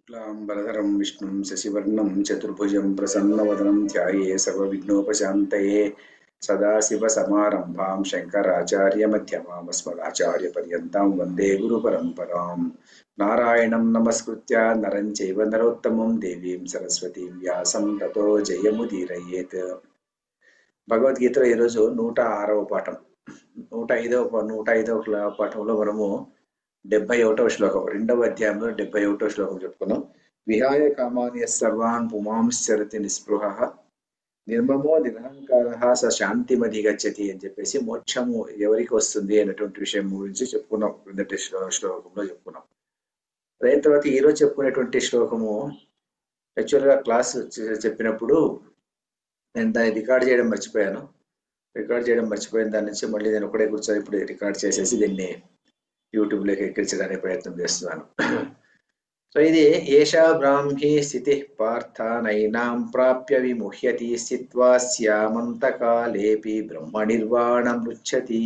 शुक्लांबरधरं विष्णुं शशिवर्णं चतुर्भुजं प्रसन्नवदनं ध्याये सर्वविघ्नोपशान्तये सदाशिवसमारम्भां शङ्कराचार्यमध्यमाम् अस्मदाचार्यपर्यन्तां वन्दे गुरुपरम्परां नारायणं नमस्कृत्य नरं चैव नरोत्तमं देवीं सरस्वतीं व्यासं ततो जयमुदीरयेत् భగవద్గీతలో ఈరోజు 106వ పాఠం 105వ పాఠంలో మనము 71వ శ్లోకం రెండవ అధ్యాయంలో 71వ శ్లోకం చెప్పుకున్నాం. విహాయ కామాని సర్వాన్ పుమాంశ్చరతి నిస్పృహ నిర్మమో నిరహంకారః స శాంతిమధి గచ్చతి అని చెప్పేసి మోక్షము ఎవరికి వస్తుంది అనేటువంటి విషయం గురించి చెప్పుకున్నాం. క్రిందటి శ్లోకంలో చెప్పుకున్నాం. అయిన తర్వాత ఈరోజు చెప్పుకునేటువంటి శ్లోకము యాక్చువల్గా క్లాస్ చెప్పినప్పుడు నేను దాన్ని రికార్డ్ చేయడం మర్చిపోయాను. మర్చిపోయిన దాని నుంచి మళ్ళీ నేను ఒకటే కూర్చొని ఇప్పుడు రికార్డ్ చేసేసి దీన్ని యూట్యూబ్లోకి ఎక్కించడానికి ప్రయత్నం చేస్తున్నాను. సో ఇది ఏషా బ్రాహ్మీ స్థితి పార్థ నైనాం ప్రాప్య విముహ్యతి స్థిత్వా స్యామంతకాలేపి బ్రహ్మ నిర్వాణం రుచ్యతి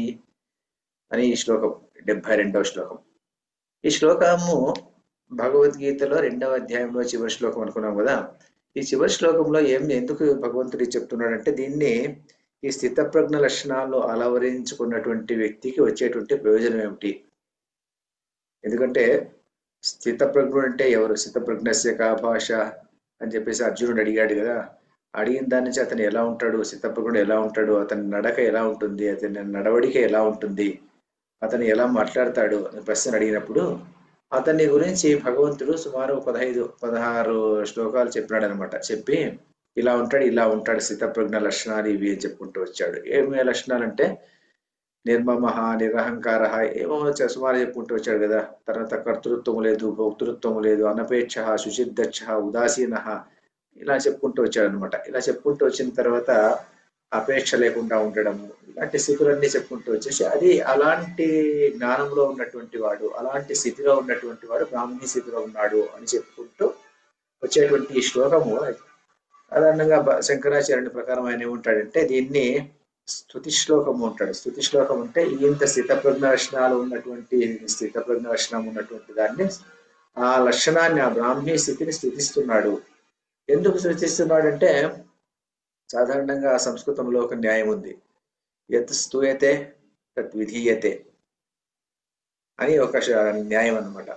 అని ఈ శ్లోకం 72వ శ్లోకం. ఈ శ్లోకము భగవద్గీతలో 2వ అధ్యాయంలో చివరి శ్లోకం అనుకున్నాం కదా. ఈ చివరి శ్లోకంలో ఎందుకు భగవంతుడు చెప్తున్నాడంటే దీన్ని ఈ స్థితప్రజ్ఞ లక్షణాలు అలవరించుకున్నటువంటి వ్యక్తికి వచ్చేటువంటి ప్రయోజనం ఏమిటి? ఎందుకంటే స్థితప్రజ్ఞుడు అంటే ఎవరు? స్థితప్రజ్ఞస్య కా భాష అని చెప్పేసి అర్జునుడు అడిగాడు కదా. అడిగిన దాని నుంచి అతను ఎలా ఉంటాడు, స్థితప్రజ్ఞుడు ఎలా ఉంటాడు, అతని నడక ఎలా ఉంటుంది, అతని నడవడిక ఎలా ఉంటుంది, అతను ఎలా మాట్లాడతాడు అని ప్రశ్న అడిగినప్పుడు అతని గురించి భగవంతుడు సుమారు 15-16 శ్లోకాలు చెప్పినాడు అనమాట. చెప్పి ఇలా ఉంటాడు స్థితప్రజ్ఞ లక్షణాలు ఇవి అని చెప్పుకుంటూ వచ్చాడు. ఏమి లక్షణాలు అంటే నిర్మమ, నిరహంకార ఏమో సుమారు చెప్పుకుంటూ వచ్చాడు కదా. తర్వాత కర్తృత్వం లేదు, భోక్తృత్వం లేదు, అనపేక్ష, శుచిర్దక్ష, ఉదాసీన ఇలా చెప్పుకుంటూ వచ్చాడు అనమాట. ఇలా చెప్పుకుంటూ వచ్చిన తర్వాత అపేక్ష లేకుండా ఉండడము, ఇలాంటి స్థితులన్నీ చెప్పుకుంటూ వచ్చేసి అది అలాంటి జ్ఞానంలో ఉన్నటువంటి వాడు, అలాంటి స్థితిలో ఉన్నటువంటి వాడు బ్రాహ్మీ స్థితిలో ఉన్నాడు అని చెప్పుకుంటూ వచ్చేటువంటి ఈ శ్లోకము సాధారణంగా శంకరాచార్యుని ప్రకారం ఆయన ఏమంటాడంటే దీన్ని స్తుతి శ్లోకము అంటాడు. స్తుతి శ్లోకం అంటే ఇంత స్థితప్రజ్ఞ లక్షణం ఉన్నటువంటి దాన్ని, ఆ లక్షణాన్ని, ఆ బ్రాహ్మీ స్థితిని స్తుతిస్తున్నాడు. ఎందుకు స్తుతిస్తున్నాడంటే సాధారణంగా సంస్కృతంలో ఒక న్యాయం ఉంది, యత్ స్తూయతే తత్ విధీయతే అని ఒక న్యాయం అన్నమాట.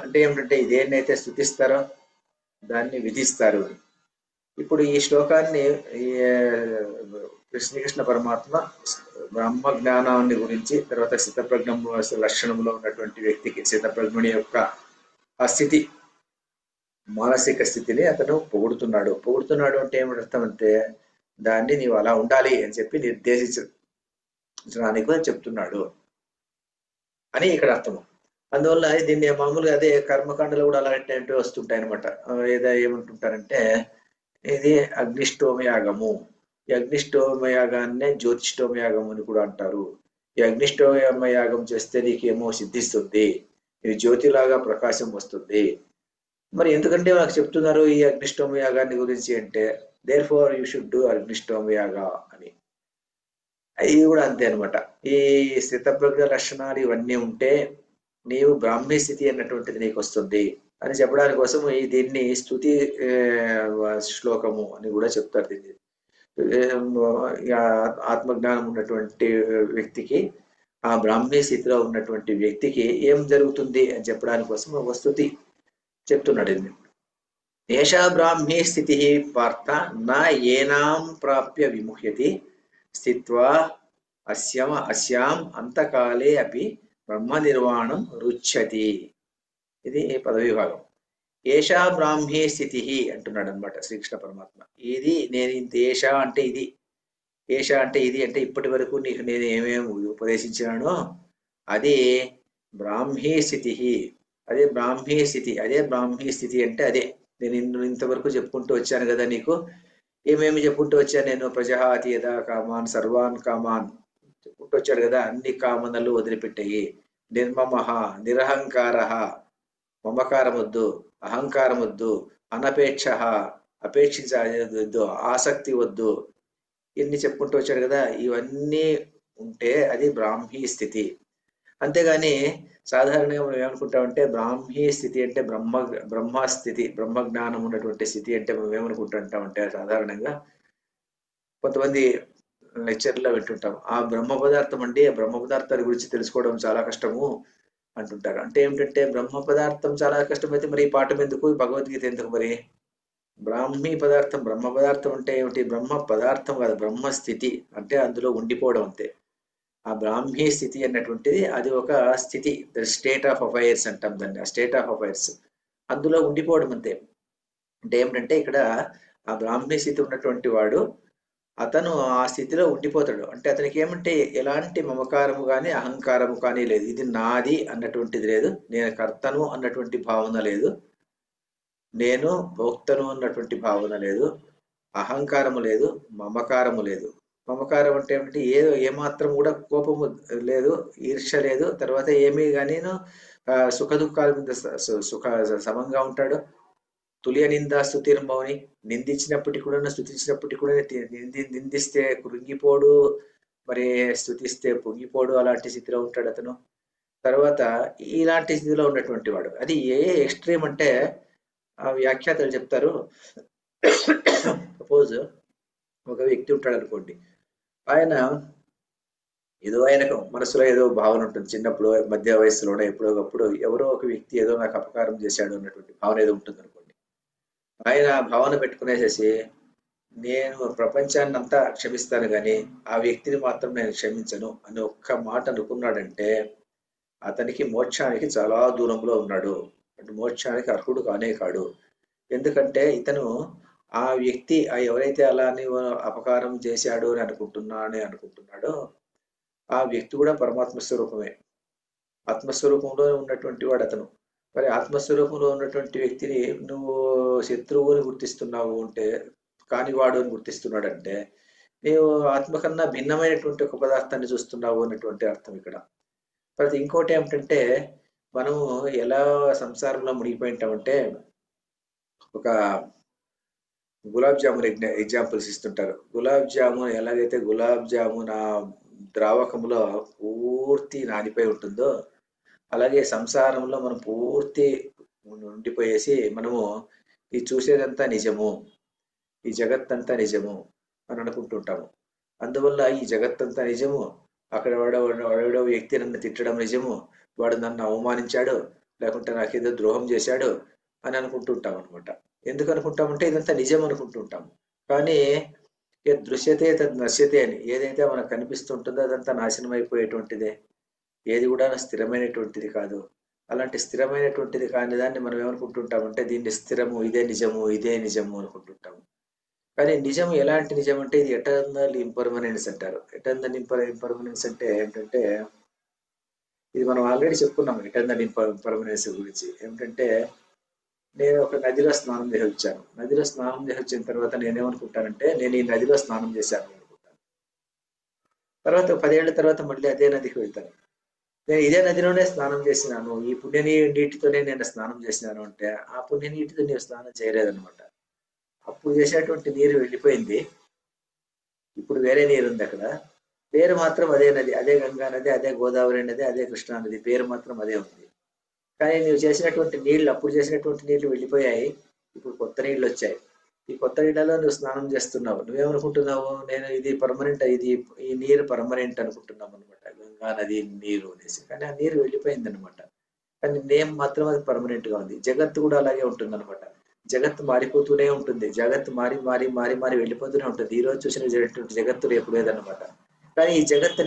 అంటే ఏమిటంటే ఇదేనైతే స్తుతిస్తారో దాన్ని విధిస్తారు. ఇప్పుడు ఈ శ్లోకాన్ని శ్రీకృష్ణ పరమాత్మ బ్రహ్మ జ్ఞానాన్ని గురించి, తర్వాత స్థితప్రజ్ఞ లక్షణంలో ఉన్నటువంటి వ్యక్తికి స్థితప్రజ్ఞుని యొక్క ఆ స్థితి, మానసిక స్థితిని అతను పొగుడుతున్నాడు అంటే ఏమిటి అర్థం అంటే దాన్ని నీవు అలా ఉండాలి అని చెప్పి నిర్దేశించడానికి చెప్తున్నాడు అని ఇక్కడ అర్థము. అందువల్ల దీన్ని మామూలుగా అదే కర్మకాండలో కూడా అలాంటి వస్తుంటాయి అనమాట. ఏమంటుంటారంటే ఇది అగ్నిష్టోమయాగము, ఈ అగ్నిష్టోమయాగాన్నే జ్యోతిష్టోమయాగం అని కూడా అంటారు. ఈ అగ్నిష్టోమయాగం చేస్తే నీకేమో సిద్ధిస్తుంది, ఇది జ్యోతిలాగా ప్రకాశం వస్తుంది. మరి ఎందుకంటే నాకు చెప్తున్నారు ఈ అగ్నిష్టోమ యాగాన్ని గురించి అంటే therefore you should do అగ్నిష్టోమ యాగా అని. ఇది కూడా అంతే అనమాట. ఈ స్థితప్రజ్ఞ లక్షణాలు ఇవన్నీ ఉంటే నీవు బ్రాహ్మీ స్థితి అన్నటువంటిది నీకు వస్తుంది అని చెప్పడానికి కోసం దీన్ని స్తుతి శ్లోకము అని కూడా చెప్తారు. దీన్ని ఆత్మజ్ఞానం ఉన్నటువంటి వ్యక్తికి, ఆ బ్రాహ్మీ స్థితిలో ఉన్నటువంటి వ్యక్తికి ఏం జరుగుతుంది అని చెప్పడానికి కోసం ఒక స్తుతి చెప్తున్నాడు. ఏషా బ్రాహ్మీ స్థితి పార్థ నా ఏనాం ప్రాప్య విముహ్యతి స్థిత్వా అస్యాం అంతకాలే అపి బ్రహ్మ నిర్వాణం రుచ్యతి. ఇది పదవిభాగం. ఏషా బ్రాహ్మీ స్థితి అంటున్నాడు అనమాట శ్రీకృష్ణ పరమాత్మ. ఇది నేను ఇంత ఏషా అంటే ఇది, ఏషా అంటే ఇది అంటే ఇప్పటి వరకు నీకు నేను ఏమేమి ఉపదేశించినానో అది బ్రాహ్మీ స్థితి, అదే బ్రాహ్మీ స్థితి. అంటే అదే నేను ఇంతవరకు చెప్పుకుంటూ వచ్చాను కదా. నీకు ఏమేమి చెప్పుకుంటూ వచ్చాను నేను? ప్రజహాతి యదా కామాన్ సర్వాన్ కామాన్ చెప్పుకుంటూ వచ్చాడు కదా. అన్ని కామనలు వదిలిపెట్టాయి. నిర్మమ, నిరహంకార, మమకారం వద్దు, అహంకారం వద్దు, అనపేక్ష, అపేక్షించవద్దు, ఆసక్తి వద్దు, ఇన్ని చెప్పుకుంటూ వచ్చాడు కదా. ఇవన్నీ ఉంటే అది బ్రాహ్మీ స్థితి. అంతేగాని సాధారణంగా మనం ఏమనుకుంటామంటే బ్రాహ్మీ స్థితి అంటే బ్రహ్మస్థితి, బ్రహ్మజ్ఞానం ఉన్నటువంటి స్థితి అంటే మనం ఏమనుకుంటుంటామంటే సాధారణంగా కొంతమంది లెక్చర్లో వింటుంటాం. ఆ బ్రహ్మ పదార్థం అండి, ఆ బ్రహ్మ పదార్థాల గురించి తెలుసుకోవడం చాలా కష్టము అంటుంటారు. అంటే ఏమిటంటే బ్రహ్మ పదార్థం చాలా కష్టమైతే మరి ఈ పాఠం ఎందుకు? ఈ భగవద్గీత ఎందుకు మరి? బ్రాహ్మీ పదార్థం, బ్రహ్మ పదార్థం అంటే ఏమిటి? బ్రహ్మ పదార్థం కాదు, బ్రహ్మ స్థితి అంటే అందులో ఉండిపోవడం అంతే. ఆ బ్రాహ్మీ స్థితి అన్నటువంటిది అది ఒక స్థితి, ద స్టేట్ ఆఫ్ అఫైర్స్ అంటాం దాన్ని, ఆ స్టేట్ ఆఫ్ అఫైర్స్ అందులో ఉండిపోవడం అంతే. అంటే ఏమిటంటే ఇక్కడ ఆ బ్రాహ్మీ స్థితి ఉన్నటువంటి వాడు అతను ఆ స్థితిలో ఉండిపోతాడు. అంటే అతనికి ఏమంటే ఎలాంటి మమకారము కానీ అహంకారము కానీ లేదు. ఇది నాది అన్నటువంటిది లేదు, నేను కర్తను అన్నటువంటి భావన లేదు, నేను భోక్తను అన్నటువంటి భావన లేదు, అహంకారము లేదు, మమకారము లేదు. మమకారం అంటే ఏమిటి? ఏమాత్రం కూడా కోపము లేదు, ఈర్ష్య లేదు, తర్వాత ఏమీ కానీ సుఖ దుఃఖాల మీద సుఖ సమంగా ఉంటాడు. తులియ నిందా స్తుతిర్మౌని, నిందించినప్పటికీ కూడా స్తుతించినప్పటికీ కూడా నిందిస్తే కృంగిపోడు, మరి స్తుతిస్తే పొంగిపోడు, అలాంటి స్థితిలో ఉంటాడు అతను. తర్వాత ఇలాంటి స్థితిలో ఉన్నటువంటి వాడు అది ఏ ఎక్స్ట్రీమ్ అంటే ఆ వ్యాఖ్యాతలు చెప్తారు. సపోజ్ ఒక వ్యక్తి ఉంటాడు అనుకోండి, ఆయన ఏదో ఆయనకు మనసులో ఏదో భావన ఉంటుంది, చిన్నప్పుడు మధ్య వయసులోనే ఎప్పుడో ఒకప్పుడు ఎవరో ఒక వ్యక్తి ఏదో నాకు అపకారం చేశాడు అన్నటువంటి భావన ఏదో ఉంటుంది అనుకోండి. ఆయన ఆ భావన పెట్టుకునేసేసి నేను ప్రపంచాన్ని అంతా క్షమిస్తాను కానీ ఆ వ్యక్తిని మాత్రం నేను క్షమించను అని ఒక్క మాట అనుకున్నాడంటే అతనికి మోక్షానికి చాలా దూరంలో ఉన్నాడు, అంటే మోక్షానికి అర్హుడు కానే కాడు. ఎందుకంటే ఇతను ఆ వ్యక్తి ఎవరైతే అలా నీవు అపకారం చేశాడు అని అనుకుంటున్నాడో ఆ వ్యక్తి కూడా పరమాత్మ స్వరూపమే, ఆత్మస్వరూపంలో ఉన్నటువంటి వాడు అతను. మరి ఆత్మస్వరూపంలో ఉన్నటువంటి వ్యక్తిని నువ్వు శత్రువుని గుర్తిస్తున్నావు అంటే, కానివాడు అని గుర్తిస్తున్నాడంటే నీవు ఆత్మ కన్నా భిన్నమైనటువంటి ఒక పదార్థాన్ని చూస్తున్నావు అన్నటువంటి అర్థం ఇక్కడ. తర్వాత ఇంకోటి ఏమిటంటే మనము ఎలా సంసారంలో మునిగిపోయింటామంటే, ఒక గులాబ్ జామున్ ఎగ్జాంపుల్స్ ఇస్తుంటారు. గులాబ్ జామున్ ఎలాగైతే గులాబ్ జామున్ ఆ ద్రావకంలో పూర్తి నానిపోయి ఉంటుందో, అలాగే సంసారంలో మనం పూర్తి ఉండిపోయేసి మనము ఇది చూసేదంతా నిజము, ఈ జగత్తంతా నిజము అని అనుకుంటుంటాము. అందువల్ల ఈ జగత్తంతా నిజము, అక్కడ వాడో వ్యక్తి నన్ను తిట్టడం నిజము, వాడు నన్ను అవమానించాడు, లేకుంటే నాకేదో ద్రోహం చేశాడు అని అనుకుంటుంటాం అనమాట. ఎందుకు అనుకుంటామంటే ఇదంతా నిజం అనుకుంటుంటాము. కానీ దృశ్యతే తద్ నశ్యతే అని, ఏదైతే మనకు కనిపిస్తుంటుందో అదంతా నాశనం అయిపోయేటువంటిదే, ఏది కూడా స్థిరమైనటువంటిది కాదు. అలాంటి స్థిరమైనటువంటిది కాని దాన్ని మనం ఏమనుకుంటుంటామంటే దీన్ని స్థిరము, ఇదే నిజము, ఇదే నిజము అనుకుంటుంటాము. కానీ నిజం ఎలాంటి నిజం అంటే ఇది ఎటర్నల్ ఇంపర్మనెన్స్ అంటారు. ఎటర్నల్ ఇంపర్మనెన్స్ అంటే ఏంటంటే ఇది మనం ఆల్రెడీ చెప్పుకున్నాం ఎటర్నల్ ఇంపర్మనెన్స్ గురించి. ఏమిటంటే నేను ఒక నదిలో స్నానం చేసి వచ్చాను. నదిలో స్నానం చేసి వచ్చిన తర్వాత నేనేమనుకుంటానంటే నేను ఈ నదిలో స్నానం చేశాను అనుకుంటాను. తర్వాత 10 ఏళ్ల తర్వాత మళ్ళీ అదే నదికి వెళ్తాను. నేను ఇదే నదిలోనే స్నానం చేసినాను, ఈ నీటితోనే నేను స్నానం చేసినాను అంటే ఆ పుణ్య నీటితో నేను స్నానం చేయలేదన్నమాట. అప్పుడు చేసేటువంటి నీరు వెళ్ళిపోయింది, ఇప్పుడు వేరే నీరు ఉంది అక్కడ. పేరు మాత్రం అదే నది, అదే గంగా నది, అదే గోదావరి నది, అదే కృష్ణా నది, పేరు మాత్రం అదే ఉంది. కానీ నువ్వు చేసినటువంటి నీళ్లు, అప్పుడు చేసినటువంటి నీళ్లు వెళ్ళిపోయాయి, ఇప్పుడు కొత్త నీళ్లు వచ్చాయి. ఈ కొత్త నీళ్ళలో నువ్వు స్నానం చేస్తున్నావు, నువ్వేమనుకుంటున్నావు? నేను ఇది పర్మనెంట్, ఈ నీరు పర్మనెంట్ అనుకుంటున్నావు అనమాట, గంగా నది నీరు అనేసి. కానీ ఆ నీరు వెళ్ళిపోయింది అనమాట. కానీ నేమ్ మాత్రం అది పర్మనెంట్ గా ఉంది. జగత్తు కూడా అలాగే ఉంటుంది అనమాట. జగత్తు మారిపోతూనే ఉంటుంది, జగత్తు మారి మారి మారి మారి వెళ్ళిపోతూనే ఉంటుంది. ఈ రోజు చూసిన జగత్తు రేపు లేదన్నమాట. కానీ ఈ జగత్తు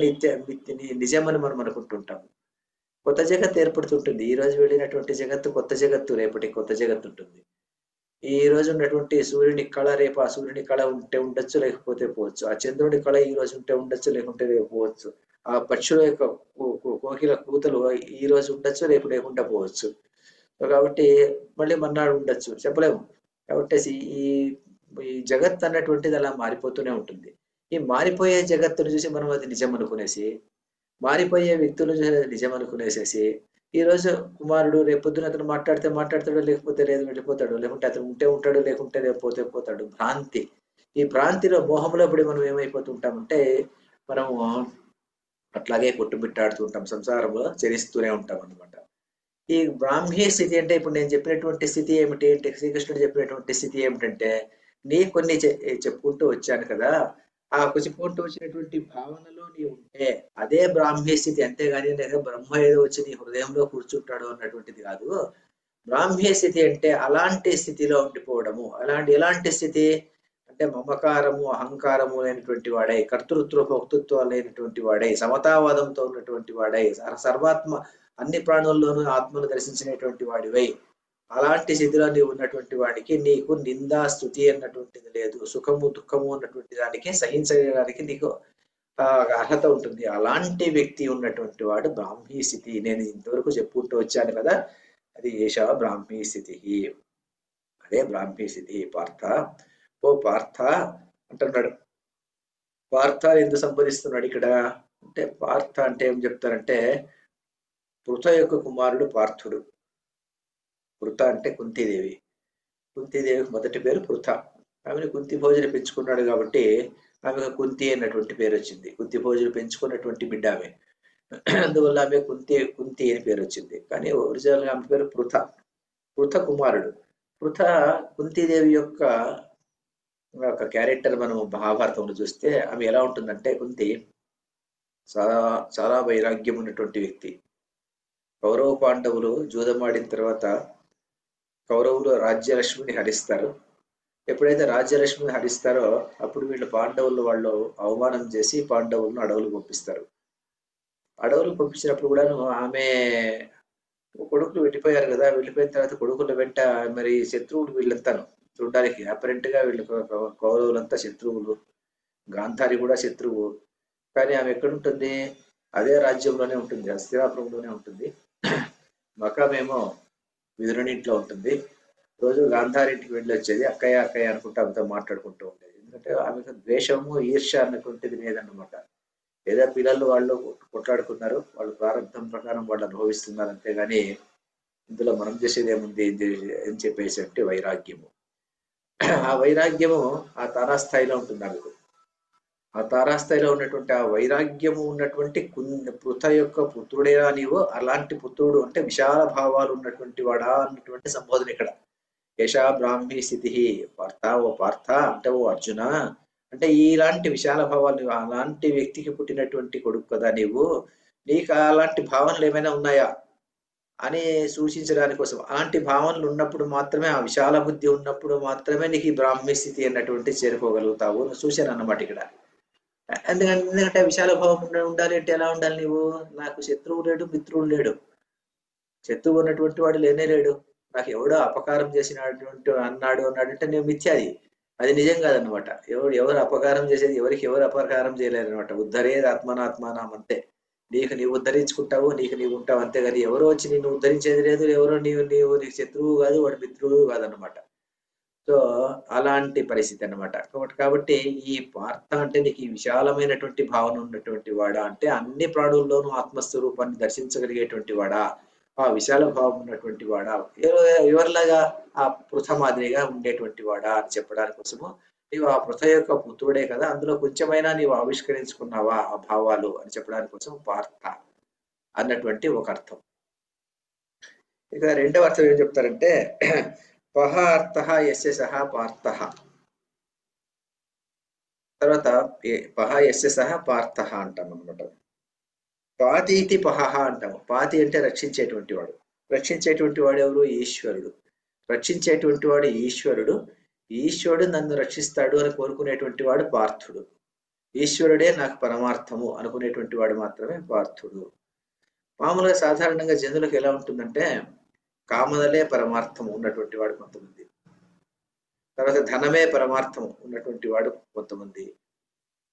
నిజమని మనం అనుకుంటుంటాము. కొత్త జగత్తు ఏర్పడుతుంటుంది. ఈ రోజు వెళ్ళినటువంటి జగత్తు కొత్త జగత్తు, రేపటి కొత్త జగత్తు ఉంటుంది. ఈ రోజు ఉన్నటువంటి సూర్యుని కళ రేపు ఆ సూర్యుని కళ ఉంటే ఉండొచ్చు, లేకపోతే పోవచ్చు. ఆ చంద్రుని కళ ఈ రోజు ఉంటే ఉండొచ్చు, లేకుంటే రేపు పోవచ్చు. ఆ పక్షుల యొక్క కోకిల కూతలు ఈ రోజు ఉండొచ్చు, రేపు లేకుండా పోవచ్చు. కాబట్టి మళ్ళీ మర్నాడు ఉండొచ్చు, చెప్పలేము. కాబట్టి ఈ ఈ జగత్ అన్నటువంటిది అలా మారిపోతూనే ఉంటుంది. ఈ మారిపోయే జగత్తును చూసి మనం అది నిజం అనుకునేసి, మారిపోయే వ్యక్తులు నిజం అనుకునేసేసి, ఈ రోజు కుమారుడు రేపొద్దున అతను మాట్లాడితే మాట్లాడతాడు, లేకపోతే లేదు వెళ్ళిపోతాడు, లేకుంటే అతను ఉంటే ఉంటాడు, లేకుంటే రేపు పోతే పోతాడు. భ్రాంతి. ఈ భ్రాంతిలో మోహంలో పడి మనం ఏమైపోతుంటామంటే మనము అట్లాగే కొట్టుమిట్టాడుతూ ఉంటాం, సంసారంలో చరిస్తూనే ఉంటాం అన్నమాట. ఈ బ్రాహ్మీ స్థితి అంటే ఇప్పుడు నేను చెప్పినటువంటి స్థితి ఏమిటి అంటే, శ్రీకృష్ణుడు చెప్పినటువంటి స్థితి ఏమిటంటే, నీ కొన్ని చెప్పుకుంటూ వచ్చాను కదా, ఆ చెప్పుకుంటూ వచ్చినటువంటి భావనలో నీ ఉంటే అదే బ్రాహ్మీ స్థితి. అంతేగాని నేను బ్రహ్మ ఏదో వచ్చి నీ హృదయంలో కూర్చుంటాడు అన్నటువంటిది కాదు. బ్రాహ్మీ స్థితి అంటే అలాంటి స్థితిలో ఉండిపోవడము. ఎలాంటి స్థితి అంటే, మమకారము అహంకారము లేనటువంటి వాడై, కర్తృత్వ భోక్తృత్వం లేనటువంటి వాడై, సమతావాదంతో ఉన్నటువంటి వాడై, సర్వాత్మ అన్ని ప్రాణుల్లోనూ ఆత్మను దర్శించినటువంటి వాడివై, అలాంటి స్థితిలో నీవు ఉన్నటువంటి వాడికి నీకు నిందా స్తుతి అన్నటువంటిది లేదు. సుఖము దుఃఖము అన్నటువంటి దానికి సహించడానికి నీకు అర్హత ఉంటుంది. అలాంటి వ్యక్తి ఉన్నటువంటి వాడు బ్రాహ్మీ స్థితి. నేను ఇంతవరకు చెప్పుకుంటూ వచ్చాను కదా, అది ఏష బ్రాహ్మీ స్థితి. అదే బ్రాహ్మీ స్థితి. పార్థ, ఓ పార్థ అంటున్నాడు. పార్థ ఎందుకు సంబోధిస్తున్నాడు ఇక్కడ అంటే, పార్థ అంటే ఏం చెప్తారంటే, పృథ యొక్క కుమారుడు పార్థుడు. పృథ అంటే కుంతీదేవి. కుంతీదేవికి మొదటి పేరు పృథ. ఆమెను కుంతి భోజనం పెంచుకున్నాడు కాబట్టి ఆమెకు కుంతి అన్నటువంటి పేరు వచ్చింది. కుంతి భోజనం పెంచుకున్నటువంటి బిడ్డ ఆమె, అందువల్ల ఆమె కుంతి అని పేరు వచ్చింది. కానీ ఒరిజినల్ గా ఆమె పేరు పృథ. పృథ కుమారుడు. పృథ కుంతీదేవి యొక్క ఒక క్యారెక్టర్ మనం మహాభారతంలో చూస్తే ఆమె ఎలా ఉంటుందంటే, కుంతి చాలా చాలా వైరాగ్యం ఉన్నటువంటి వ్యక్తి. కౌరవ పాండవులు జూదమాడిన తర్వాత కౌరవులు రాజ్యలక్ష్మిని హరిస్తారు. ఎప్పుడైతే రాజ్యలక్ష్మిని హరిస్తారో అప్పుడు వీళ్ళు వాళ్ళు అవమానం చేసి పాండవులను అడవులకు పంపిస్తారు. అడవులకు పంపించినప్పుడు కూడాను ఆమె కొడుకులు వెళ్ళిపోయారు కదా, వెళ్ళిపోయిన తర్వాత కొడుకుల వెంట మరి శత్రువులు వీళ్ళంతాను చూడడానికి అపరెంట్ గా వీళ్ళు కౌరవులంతా శత్రువులు, గాంధారి కూడా శత్రువు. కానీ ఆమె ఎక్కడుంటుంది? అదే రాజ్యంలోనే ఉంటుంది, హస్తినాపురంలోనే ఉంటుంది. మకామేమో విదురునింట్లో ఉంటుంది. రోజు గాంధారింటికి వెళ్ళి వచ్చేది, అక్కయ్య అక్కయ్య అనుకుంటూ ఆమెతో మాట్లాడుకుంటూ ఉండేది. ఎందుకంటే ఆమెకు ద్వేషము ఈర్ష్య అన్నటువంటిది లేదన్నమాట. ఏదో పిల్లలు వాళ్ళు కొట్లాడుకున్నారు, వాళ్ళు ప్రారంభం ప్రకారం వాళ్ళు అనుభవిస్తున్నారు, అంతేగాని ఇందులో మనం చేసేది ఏముంది అని చెప్పేసి అంటే వైరాగ్యము. ఆ వైరాగ్యము ఆ తారాస్థాయిలో ఉంటుంది ఆమెకు. ఆ తారాస్థాయిలో ఉన్నటువంటి ఆ వైరాగ్యము ఉన్నటువంటి పృథ యొక్క పుత్రుడేనా నీవు? అలాంటి పుత్రుడు అంటే విశాల భావాలు ఉన్నటువంటి వాడా అన్నటువంటి సంబోధన ఇక్కడ. యశా బ్రాహ్మీ స్థితి. పార్థ, ఓ పార్థ అంటే ఓ అర్జున, అంటే ఇలాంటి విశాల భావాలు అలాంటి వ్యక్తికి పుట్టినటువంటి కొడుకు కదా నీవు. నీకు అలాంటి భావనలు ఏమైనా ఉన్నాయా అని సూచించడానికి కోసం. అలాంటి భావనలు ఉన్నప్పుడు మాత్రమే, ఆ విశాల బుద్ధి ఉన్నప్పుడు మాత్రమే నీకు ఈ బ్రాహ్మీ స్థితి అన్నటువంటి చేరుకోగలుగుతావు సూచన అన్నమాట ఇక్కడ. ఎందుకంటే విశాల భావం ఉండాలి అంటే ఎలా ఉండాలి? నీవు నాకు శత్రువు లేడు, మిత్రుడు లేడు. శత్రువు ఉన్నటువంటి వాడు లేనే లేడు. నాకు ఎవడో అపకారం చేసినటువంటి అన్నాడంటే నేను మిథ్యాది, అది నిజం కాదనమాట. ఎవరు అపకారం చేసేది, ఎవరు అపకారం చేయలేరు అనమాట. ఉద్ధరేది ఆత్మానాత్మానం అంతే. నీకు నీవు ఉద్ధరించుకుంటావు, నీకు నీవు ఉంటావు, అంతేగాని ఎవరో వచ్చి నిన్ను ఉద్ధరించేది లేదు. ఎవరో నీకు శత్రువు కాదు, వాడు మిత్రుడు కాదనమాట. సో అలాంటి పరిస్థితి అన్నమాట. కాబట్టి ఈ పార్థ అంటే నీకు ఈ విశాలమైనటువంటి భావన ఉన్నటువంటి వాడా అంటే, అన్ని ప్రాణుల్లోనూ ఆత్మస్వరూపాన్ని దర్శించగలిగేటువంటి వాడా, ఆ విశాల భావం ఉన్నటువంటి వాడా, ఎవరిలాగా ఆ పృథ మాదిరిగా ఉండేటువంటి వాడా అని చెప్పడానికి కోసము నీవు ఆ పృథ యొక్క పుత్రుడే కదా, అందులో కొంచెమైనా నీవు ఆవిష్కరించుకున్నావా ఆ భావాలు అని చెప్పడానికి కోసం పార్థ అన్నటువంటి ఒక అర్థం. ఇక రెండవ అర్థం ఏం చెప్తారంటే, పహ అర్థ యస్య సహ పార్థ. తర్వాత పహ యస్య సహ పార్థ అంటాం అనమాట. పాతీతి పహ అంటాము. పాతి అంటే రక్షించేటువంటి వాడు. రక్షించేటువంటి వాడు ఎవరు? ఈశ్వరుడు. రక్షించేటువంటి వాడు ఈశ్వరుడు. ఈశ్వరుడు నన్ను రక్షిస్తాడు అని కోరుకునేటువంటి వాడు పార్థుడు. ఈశ్వరుడే నాకు పరమార్థము అనుకునేటువంటి వాడు మాత్రమే పార్థుడు. మామూలుగా సాధారణంగా జనులకు ఎలా ఉంటుందంటే, కామనలే పరమార్థం ఉన్నటువంటి వాడు కొంతమంది, తర్వాత ధనమే పరమార్థం ఉన్నటువంటి వాడు కొంతమంది,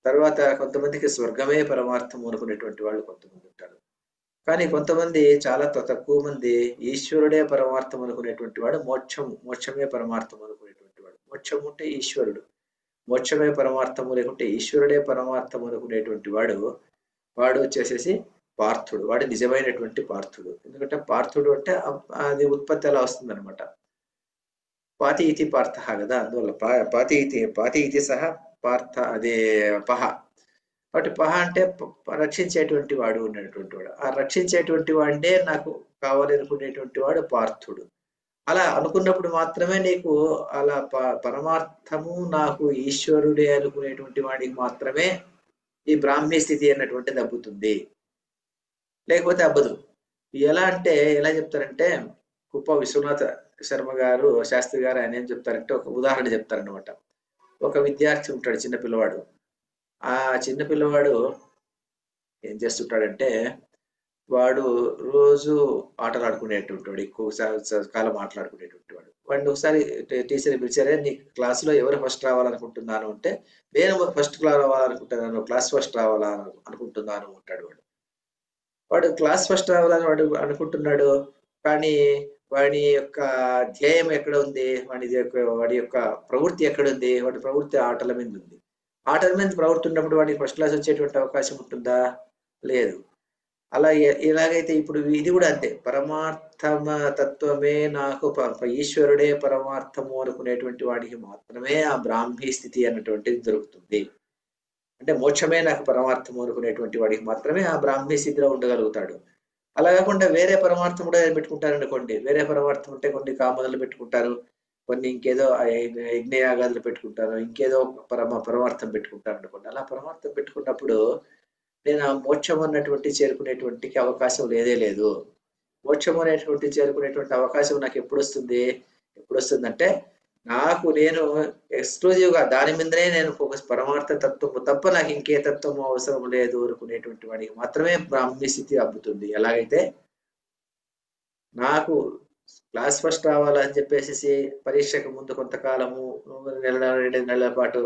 తర్వాత కొంతమందికి స్వర్గమే పరమార్థం అనుకునేటువంటి వాళ్ళు కొంతమంది ఉంటారు. కానీ కొంతమంది, చాలా తక్కువ మంది, ఈశ్వరుడే పరమార్థం అనుకునేటువంటి వాడు, మోక్షమే పరమార్థం అనుకునేటువంటి వాడు. మోక్షం ఉంటే ఈశ్వరుడు, మోక్షమే పరమార్థము లేకుంటే ఈశ్వరుడే పరమార్థం అనుకునేటువంటి వాడు వచ్చేసేసి పార్థుడు. వాడు నిజమైనటువంటి పార్థుడు. ఎందుకంటే పార్థుడు అంటే అది ఉత్పత్తి అలా వస్తుంది అనమాట. పాతి ఇతి పార్థ కదా, అందువల్ల పాతి ఇతి సహ పార్థ, అదే పహ. కాబట్టి పహ అంటే రక్షించేటువంటి వాడు ఉన్నటువంటి వాడు. ఆ రక్షించేటువంటి వాడే నాకు కావాలనుకునేటువంటి వాడు పార్థుడు. అలా అనుకున్నప్పుడు మాత్రమే నీకు అలా పరమార్థము నాకు ఈశ్వరుడే అనుకునేటువంటి వాడికి మాత్రమే ఈ బ్రాహ్మీ స్థితి అన్నటువంటిది అబ్బుతుంది. లేకపోతే అబ్బదు. ఎలా అంటే ఎలా చెప్తారంటే కుప్ప విశ్వనాథ శర్మ గారు శాస్త్రి గారు ఆయన ఏం చెప్తారంటే ఒక ఉదాహరణ చెప్తారనమాట. ఒక విద్యార్థి ఉంటాడు, చిన్న పిల్లవాడు. ఆ చిన్న పిల్లవాడు ఏం చేస్తుంటాడంటే వాడు రోజు ఆటలు ఆడుకునేటువంటి వాడు, ఎక్కువ కాలం మాట్లాడుకునేటువంటి వాడు. వాడిని ఒకసారి టీచర్ పిలిచారే, నీ క్లాసులో ఎవరు ఫస్ట్ రావాలనుకుంటున్నాను అంటే, నేను ఫస్ట్ క్లాస్ రావాలనుకుంటున్నాను, క్లాస్ ఫస్ట్ అనుకుంటున్నాను అంటాడు వాడు. వాడు క్లాస్ ఫస్ట్ రావాలని వాడు అనుకుంటున్నాడు. కానీ వాడి యొక్క ధ్యేయం ఎక్కడ ఉంది, వాడి యొక్క ప్రవృత్తి ఎక్కడ ఉంది? వాడి ప్రవృత్తి ఆటల మీద ఉంది. ఆటల మీద ప్రవృత్తి ఉన్నప్పుడు వాడికి ఫస్ట్ క్లాస్ వచ్చేటువంటి అవకాశం ఉంటుందా? లేదు. అలా ఎలాగైతే ఇప్పుడు ఇది కూడా అంతే. పరమార్థమ తత్వమే నాకు ఈశ్వరుడే పరమార్థము అనుకునేటువంటి వాడికి మాత్రమే ఆ బ్రాహ్మీ స్థితి అన్నటువంటిది దొరుకుతుంది. అంటే మోక్షమే నాకు పరమార్థం అనుకునేటువంటి వాడికి మాత్రమే ఆ బ్రాహ్మీ స్థితిలో ఉండగలుగుతాడు. అలా కాకుండా వేరే పరమార్థం కూడా పెట్టుకుంటారు అనుకోండి. వేరే పరమార్థం ఉంటే కొన్ని కామనలు పెట్టుకుంటారు, కొన్ని ఇంకేదో యజ్ఞయాగాదులు పెట్టుకుంటారు, ఇంకేదో పరమార్థం పెట్టుకుంటారు అనుకోండి. అలా పరమార్థం పెట్టుకున్నప్పుడు నేను ఆ మోక్షం అన్నటువంటి చేరుకునేటువంటి అవకాశం లేదే లేదు. మోక్షం అనేటువంటి చేరుకునేటువంటి అవకాశం నాకు ఎప్పుడు వస్తుందంటే నాకు నేను ఎక్స్క్లూజివ్ గా దాని మీదనే నేను ఫోకస్, పరమార్థ తత్వము తప్ప నాకు ఇంకే తత్వము అవసరం లేదు అనుకునేటువంటి వాడికి మాత్రమే బ్రాహ్మీ స్థితి అబ్బుతుంది. ఎలాగైతే నాకు క్లాస్ ఫస్ట్ రావాలని చెప్పేసి పరీక్షకు ముందు కొంతకాలము 2 నెలల పాటు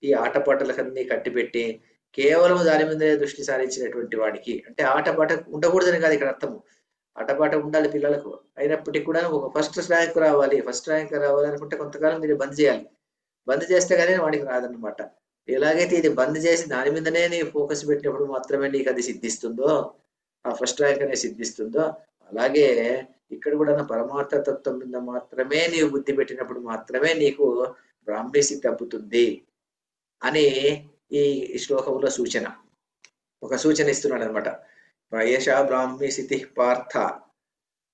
ఈ ఆటపాటలకన్నీ కట్టిపెట్టి కేవలం దాని మీదనే దృష్టి సారించినటువంటి వాడికి, అంటే ఆటపాట ఉండకూడదని కాదు ఇక్కడ అర్థము, ఆటపాట ఉండాలి పిల్లలకు, అయినప్పటికీ కూడా ఒక ఫస్ట్ ర్యాంక్ రావాలి అనుకుంటే కొంతకాలం మీరు బంద్ చేయాలి. బంద్ చేస్తే కానీ వాడికి రాదన్నమాట. ఎలాగైతే ఇది బంద్ చేసి దాని మీదనే నీ ఫోకస్ పెట్టినప్పుడు మాత్రమే నీకు అది సిద్ధిస్తుందో, ఆ ఫస్ట్ ర్యాంక్ అనేది సిద్ధిస్తుందో, అలాగే ఇక్కడ కూడా పరమార్థ తత్వం మీద మాత్రమే నీవు బుద్ధి పెట్టినప్పుడు మాత్రమే నీకు బ్రాహ్మీ స్థితి తప్పుతుంది అని ఈ శ్లోకంలో ఒక సూచన ఇస్తున్నాడు అనమాట. ప్రయశ బ్రాహ్మీ స్థితి పార్థ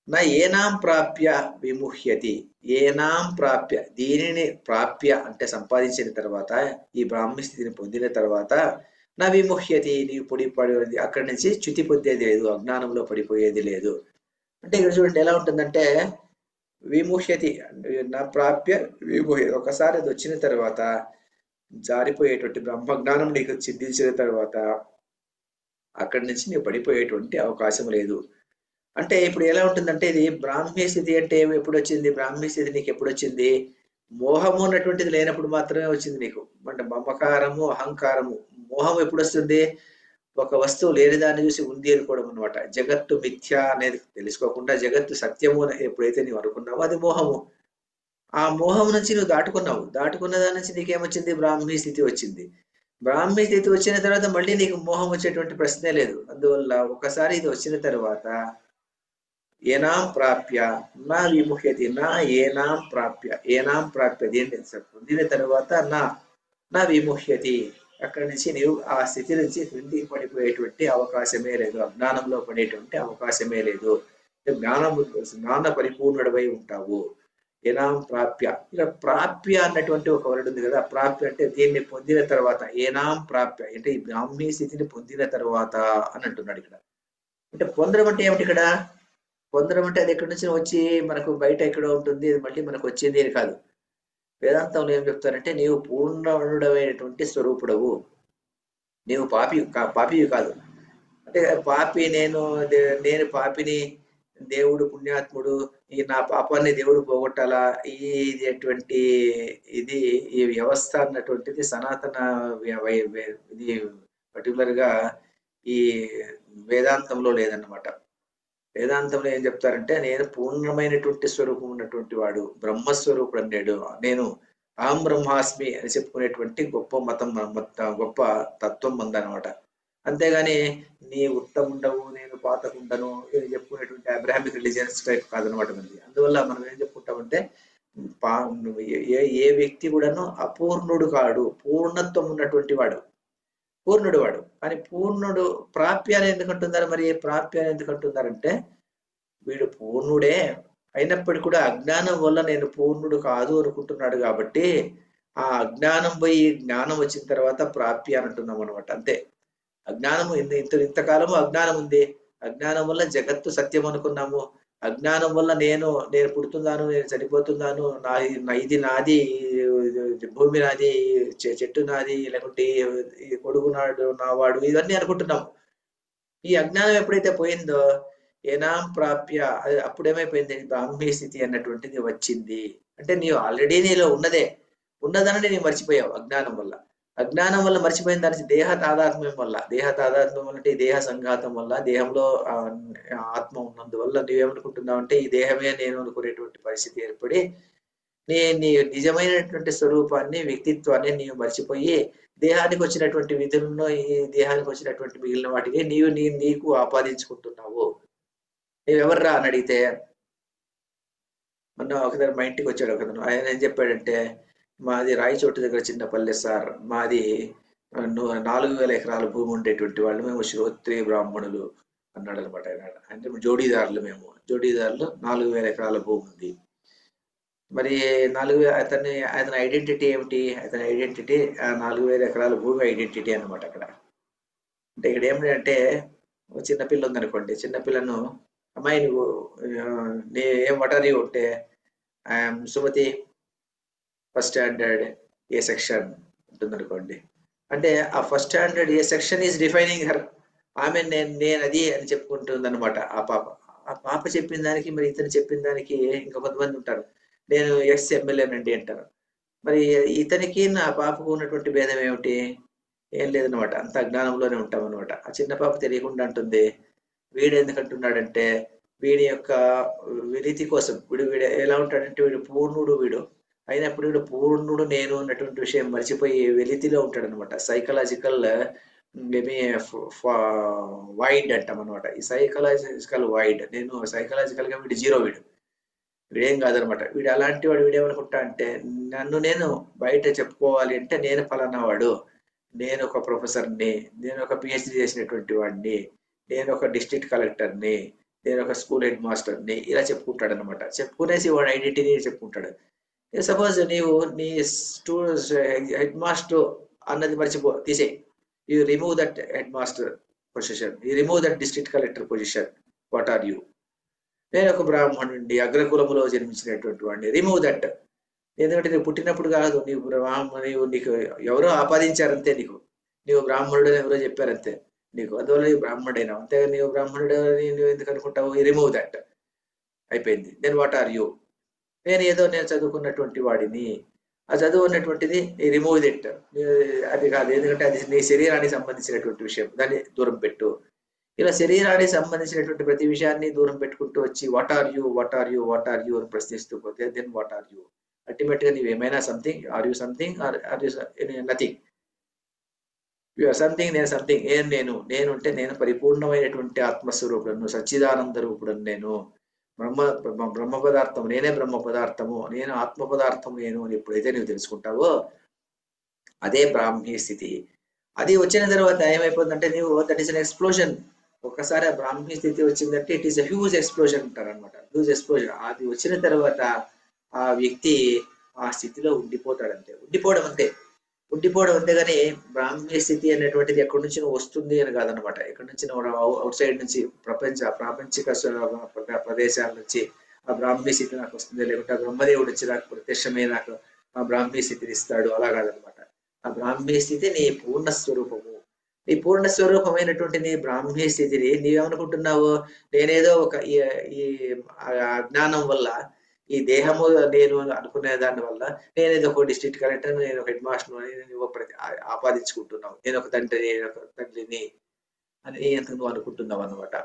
నా ఏనాం ప్రాప్య విముహ్యతి. ఏనాం ప్రాప్య, దీనిని ప్రాప్య అంటే సంపాదించిన తర్వాత, ఈ బ్రాహ్మీ స్థితిని పొందిన తర్వాత నా విముహ్యతి, నీవు పడిపోయేది అక్కడి నుంచి చ్యుతి పొందేది లేదు, అజ్ఞానంలో పడిపోయేది లేదు. అంటే ఇక్కడ చూడండి ఎలా ఉంటుందంటే విముహ్యతి నా ప్రాప్య విముహ్యతి, ఒకసారి అది వచ్చిన తర్వాత జారిపోయేటువంటి బ్రహ్మజ్ఞానం నీకు సిద్ధించిన తర్వాత అక్కడి నుంచి నీవు పడిపోయేటువంటి అవకాశం లేదు. అంటే ఇప్పుడు ఎలా ఉంటుందంటే ఇది బ్రాహ్మీ స్థితి అంటే ఎప్పుడు వచ్చింది? బ్రాహ్మీ స్థితి నీకు ఎప్పుడు వచ్చింది? మోహము అన్నటువంటిది లేనప్పుడు మాత్రమే వచ్చింది నీకు. అంటే మమకారము, అహంకారము, మోహం ఎప్పుడు వస్తుంది? ఒక వస్తువు లేని దాన్ని చూసి ఉంది అనుకోవడం అనమాట. జగత్తు మిథ్య అనేది తెలుసుకోకుండా జగత్తు సత్యము ఎప్పుడైతే నీవు అనుకున్నావో అది మోహము. ఆ మోహం నుంచి నువ్వు దాటుకున్న దాని నుంచి నీకేమొచ్చింది? బ్రాహ్మీ స్థితి వచ్చింది. బ్రాహ్మీ స్థితి వచ్చిన తర్వాత మళ్ళీ నీకు మోహం వచ్చేటువంటి ప్రశ్నే లేదు. అందువల్ల ఒకసారి ఇది వచ్చిన తర్వాత ఏనాం ప్రాప్య నా విముహ్యతి, నా ఏనాం ప్రాప్య దీన్ని పొందిన తర్వాత నా విముహ్యతి, అక్కడి నుంచి నీవు ఆ స్థితి నుంచి క్రిందికి పడిపోయేటువంటి అవకాశమే లేదు, అజ్ఞానంలో పడేటువంటి అవకాశమే లేదు. జ్ఞాన పరిపూర్ణుడవై ఉంటావు. ఏనాం ప్రాప్య, ఇలా ప్రాప్య అన్నటువంటి ఒక వర్డ్ ఉంది కదా, ప్రాప్య అంటే దీన్ని పొందిన తర్వాత, ఏనాం ప్రాప్య అంటే ఈ బ్రాహ్మీ స్థితిని పొందిన తర్వాత అని అంటున్నాడు ఇక్కడ. అంటే పొందడం అంటే ఏమిటి ఇక్కడ? పొందడం అంటే అది ఎక్కడి నుంచి వచ్చి మనకు బయట ఎక్కడో ఉంటుంది, అది మళ్ళీ మనకు వచ్చింది అని కాదు. వేదాంతంలో ఏం చెప్తారంటే నీవు పూర్ణుడమైనటువంటి స్వరూపుడవు, నీవు పాపివి కాదు. అంటే పాపి నేను పాపిని, దేవుడు పుణ్యాత్ముడు, ఈ నా పాపాన్ని దేవుడు పోగొట్టాలా, ఇది ఈ వ్యవస్థ అన్నటువంటిది సనాతన ఇది పర్టికులర్ గా ఈ వేదాంతంలో లేదన్నమాట. వేదాంతంలో ఏం చెప్తారంటే నేను పూర్ణమైనటువంటి స్వరూపం ఉన్నటువంటి వాడు, బ్రహ్మస్వరూపుడు అన్నాడు. నేను అహం బ్రహ్మాస్మి అని చెప్పుకునేటువంటి గొప్ప గొప్ప తత్వం ఉందన్నమాట. అంతేగాని నీ ఉత్తముండవు, నేను పాతకుండను చెప్పుకునేటువంటి అబ్రాహమిక్ రిలీజియన్స్ టైప్ కాదనమాట మంది. అందువల్ల మనం ఏం చెప్పుకుంటామంటే ఏ వ్యక్తి కూడాను అపూర్ణుడు కాడు, పూర్ణత్వం ఉన్నటువంటి వాడు. పూర్ణుడు వాడు. కానీ పూర్ణుడు ప్రాప్య అని ఎందుకు అంటున్నారు? మరి ప్రాప్య అని ఎందుకు అంటున్నారంటే వీడు పూర్ణుడే అయినప్పటికీ కూడా అజ్ఞానం వల్ల నేను పూర్ణుడు కాదు అనుకుంటున్నాడు కాబట్టి ఆ అజ్ఞానం పోయి జ్ఞానం వచ్చిన తర్వాత ప్రాప్య అని అంటున్నాం అనమాట. అంతే. అజ్ఞానము ఇంతకాలము అజ్ఞానం ఉంది. అజ్ఞానం వల్ల జగత్తు సత్యం అనుకున్నాము. అజ్ఞానం వల్ల నేను పుడుతున్నాను, నేను చనిపోతున్నాను, ఇది నాది, భూమి నాది, చెట్టు నాది, లేకుంటే ఈ కొడుకు నాడు నావాడు, ఇవన్నీ అనుకుంటున్నాము. ఈ అజ్ఞానం ఎప్పుడైతే పోయిందో ఏనాం ప్రాప్య అప్పుడేమైపోయింది? బ్రాహ్మీ స్థితి అన్నటువంటిది వచ్చింది. అంటే నీవు ఆల్రెడీ నీలో ఉన్నదాన్ని నీవు మర్చిపోయావు అజ్ఞానం వల్ల. అజ్ఞానం వల్ల మర్చిపోయిన దానికి దేహ తాదాత్మ్యం వల్ల అంటే దేహ సంఘాతం వల్ల, దేహంలో ఆత్మ ఉన్నందువల్ల నువ్వేమనుకుంటున్నావు అంటే ఈ దేహమే నేను అనుకునేటువంటి పరిస్థితి ఏర్పడి నీ నిజమైనటువంటి స్వరూపాన్ని, వ్యక్తిత్వాన్ని నీవు మర్చిపోయి దేహానికి వచ్చినటువంటి విధులను, ఈ దేహానికి వచ్చినటువంటి మిగిలిన వాటిని నీకు ఆపాదించుకుంటున్నావు. నీవెవర్రా అని అడిగితే, మొన్న ఒకసారి మా ఇంటికి వచ్చాడు ఒకతను. ఆయన ఏం చెప్పాడంటే, మాది రాయచోటు దగ్గర చిన్న పల్లె సార్, మాది 4,000 ఎకరాల భూమి ఉండేటువంటి వాళ్ళు, మేము శ్రోత్రియ బ్రాహ్మణులు అన్నాడు అనమాట. ఆయన అంటే జోడీదారులు, మేము జోడీదారులు, 4,000 ఎకరాల భూమి ఉంది. మరి అతని ఐడెంటిటీ ఏమిటి? అతని ఐడెంటిటీ 4,000 ఎకరాల భూమి ఐడెంటిటీ అనమాట అక్కడ. అంటే ఇక్కడ ఏమిటంటే చిన్నపిల్ల ఉందనుకోండి, చిన్నపిల్లను అమ్మాయి నువ్వు ఏం వటారి ఉంటే I'm Sumathi, first standard A section ఉంటుందనుకోండి. అంటే ఆ first standard A section is defining her. ఆమె నేను అది అని చెప్పుకుంటుంది అనమాట ఆ పాప చెప్పిన దానికి మరి ఇతను చెప్పిన దానికి ఇంకా కొంతమంది ఉంటారు, నేను ఎమ్మెల్యేనండి అంటారు. మరి ఇతనికి నా పాపకు ఉన్నటువంటి భేదం ఏమిటి? ఏం లేదనమాట. అంత అజ్ఞానంలోనే ఉంటాం అనమాట. ఆ చిన్న పాప తెలియకుండా అంటుంది, వీడు ఎందుకంటున్నాడంటే వీడి యొక్క విరీతి కోసం, వీడు ఎలా ఉంటాడంటే వీడు పూర్ణుడు, వీడు అయినప్పుడు వీడు పూర్ణుడు నేను అన్నటువంటి విషయం మర్చిపోయి వెలితిలో ఉంటాడు అనమాట. సైకలాజికల్ వైడ్ అంటాం అనమాట. ఈ సైకలాజికల్ వైడ్, నేను సైకలాజికల్ గా వీడు జీరో, వీడేం కాదనమాట. వీడు అలాంటి వాడు. వీడేమనుకుంటా అంటే నేను బయట చెప్పుకోవాలి అంటే నేను ఫలానా వాడు, నేను ఒక ప్రొఫెసర్ని, నేను ఒక పిహెచ్డి చేసినటువంటి వాడిని, నేను ఒక డిస్ట్రిక్ట్ కలెక్టర్ని, నేను ఒక స్కూల్ హెడ్ మాస్టర్ని, ఇలా చెప్పుకుంటాడు అనమాట. చెప్పుకునేసి వాడు ఐడెంటిటీ చెప్పుకుంటాడు. సపోజ్ నీవు నీ హెడ్ మాస్టర్ అన్నది తీసే, you remove that head master position, you remove that district collector position, what are you? నేను ఒక బ్రాహ్మణుడి, అగ్రకులములో జన్మించినటువంటి వాడిని, రిమూవ్ దట్. ఎందుకంటే నువ్వు పుట్టినప్పుడు కాదు, నీకు ఎవరో ఆపాదించారంతే, నీవు బ్రాహ్మణుడు అని ఎవరో చెప్పారంతే నీకు, అందువల్ల నీవు బ్రాహ్మణుడైనా. అంతే నీవు బ్రాహ్మణుడు అని నువ్వు ఎందుకు అనుకుంటావు? రిమూవ్ దట్, అయిపోయింది. Then what are you? నేను చదువుకున్నటువంటి వాడిని, ఆ చదువు ఉన్నటువంటిది రిమూవ్ దట్, అది కాదు. ఎందుకంటే అది నీ శరీరానికి సంబంధించినటువంటి విషయం, దాన్ని దూరం పెట్టు. ఇలా శరీరానికి సంబంధించినటువంటి ప్రతి విషయాన్ని దూరం పెట్టుకుంటూ వచ్చి వాట్ ఆర్ యూ అని ప్రశ్నిస్తూ పోతే then what are you? Ultimate గా నీవు ఏమైనా something, are you something, are you nothing? You are something, నేను సంథింగ్. నేను అంటే నేను పరిపూర్ణమైనటువంటి ఆత్మస్వరూపుడను, సచ్చిదానంద రూపుడను, నేను బ్రహ్మ పదార్థము, నేనే బ్రహ్మ పదార్థము, నేను ఆత్మ పదార్థము నేను అని ఎప్పుడైతే నువ్వు తెలుసుకుంటావో అదే బ్రాహ్మీ స్థితి. అది వచ్చిన తర్వాత ఏమైపోతుందంటే దట్ ఈస్ అన్ ఎక్స్ప్లోజన్. ఒక్కసారి ఆ బ్రాహ్మీ స్థితి వచ్చిందంటే it is a huge explosion అంటారు అనమాట. Huge explosion. అది వచ్చిన తర్వాత ఆ వ్యక్తి ఆ స్థితిలో ఉండిపోవడం అంతే కానీ బ్రాహ్మీ స్థితి అనేటువంటిది ఎక్కడి నుంచి వస్తుంది అని కాదనమాట. ఎక్కడి నుంచి అవుట్ సైడ్ నుంచి ప్రాపంచిక ప్రదేశాల నుంచి ఆ బ్రాహ్మీ స్థితి నాకు వస్తుంది, లేకుంటే బ్రహ్మదేవుడు వచ్చి నాకు ప్రత్యక్షమే నాకు ఆ బ్రాహ్మీ స్థితిని ఇస్తాడు, అలా కాదనమాట. ఆ బ్రాహ్మీ స్థితి నీ పూర్ణ స్వరూపము. నీ పూర్ణ స్వరూపమైనటువంటి నీ బ్రాహ్మీ స్థితిని నీవేమనుకుంటున్నావు? నేనేదో ఒక ఈ అజ్ఞానం వల్ల, ఈ దేహము నేను అనుకునే దాని వల్ల నేనేదో ఒక డిస్ట్రిక్ట్ కలెక్టర్, నేను ఒక హెడ్ మాస్టర్ అని నువ్వు ఆపాదించుకుంటున్నావు. నేను ఒక తండ్రిని అని నువ్వు అనుకుంటున్నావు అనమాట.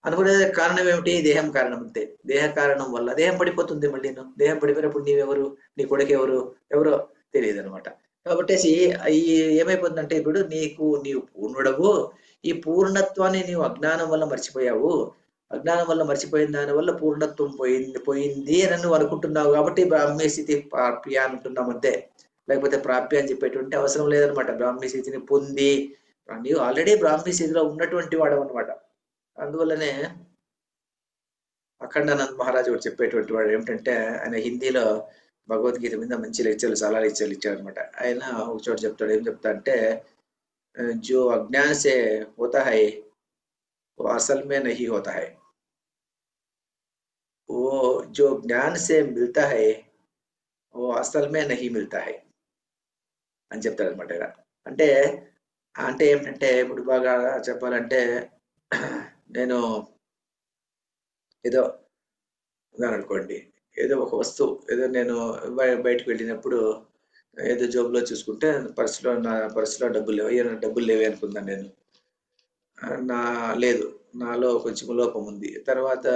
అనుకునే కారణం ఏమిటి? దేహం కారణం అంతే. దేహ కారణం వల్ల దేహం పడిపోతుంది. మళ్ళీ దేహం పడిపోయినప్పుడు నీవెవరు, నీ కొడుకు ఎవరో తెలియదు అనమాట. కాబట్టి ఏమైపోతుందంటే ఇప్పుడు నీవు పూర్ణుడవు, ఈ పూర్ణత్వాన్ని నీవు అజ్ఞానం వల్ల మర్చిపోయావు. అజ్ఞానం వల్ల మర్చిపోయిన దాని వల్ల పూర్ణత్వం పోయింది అని నువ్వు అనుకుంటున్నావు. కాబట్టి బ్రాహ్మీ స్థితి ప్రాప్య అంటున్నాం అంతే. లేకపోతే ప్రాప్య అని చెప్పేటువంటి అవసరం లేదనమాట. బ్రాహ్మీ స్థితిని పొంది నీవు ఆల్రెడీ బ్రాహ్మీ స్థితిలో ఉన్నటువంటి వాడు అనమాట. అందువల్లనే అఖండానంద్ మహారాజు కూడా చెప్పేటువంటి వాడు ఏమిటంటే, ఆయన హిందీలో భగవద్గీత మీద మంచి లెక్చర్లు, చాలా లెక్చర్లు ఇచ్చారనమాట. ఆయన ఒక చోట చెప్తాడు, ఏం చెప్తా అంటే, जो अज्ञान से होता है वो असल में नहीं होता है, वो जो ज्ञान से मिलता है वो असल में नहीं मिलता है అని చెప్తాడు అనమాట. అంటే అంటే ఏమిటంటే, ఇప్పుడు బాగా చెప్పాలంటే, నేను ఏదో ఉన్నాను అనుకోండి, ఏదో ఒక వస్తువు ఏదో నేను బయటకు వెళ్ళినప్పుడు ఏదో జోబులో చూసుకుంటే నా పర్సులో డబ్బులు లేవు, ఏమైనా డబ్బులు లేవే అనుకుందాను నేను. నా లేదు, నాలో కొంచెం లోపం ఉంది. తర్వాత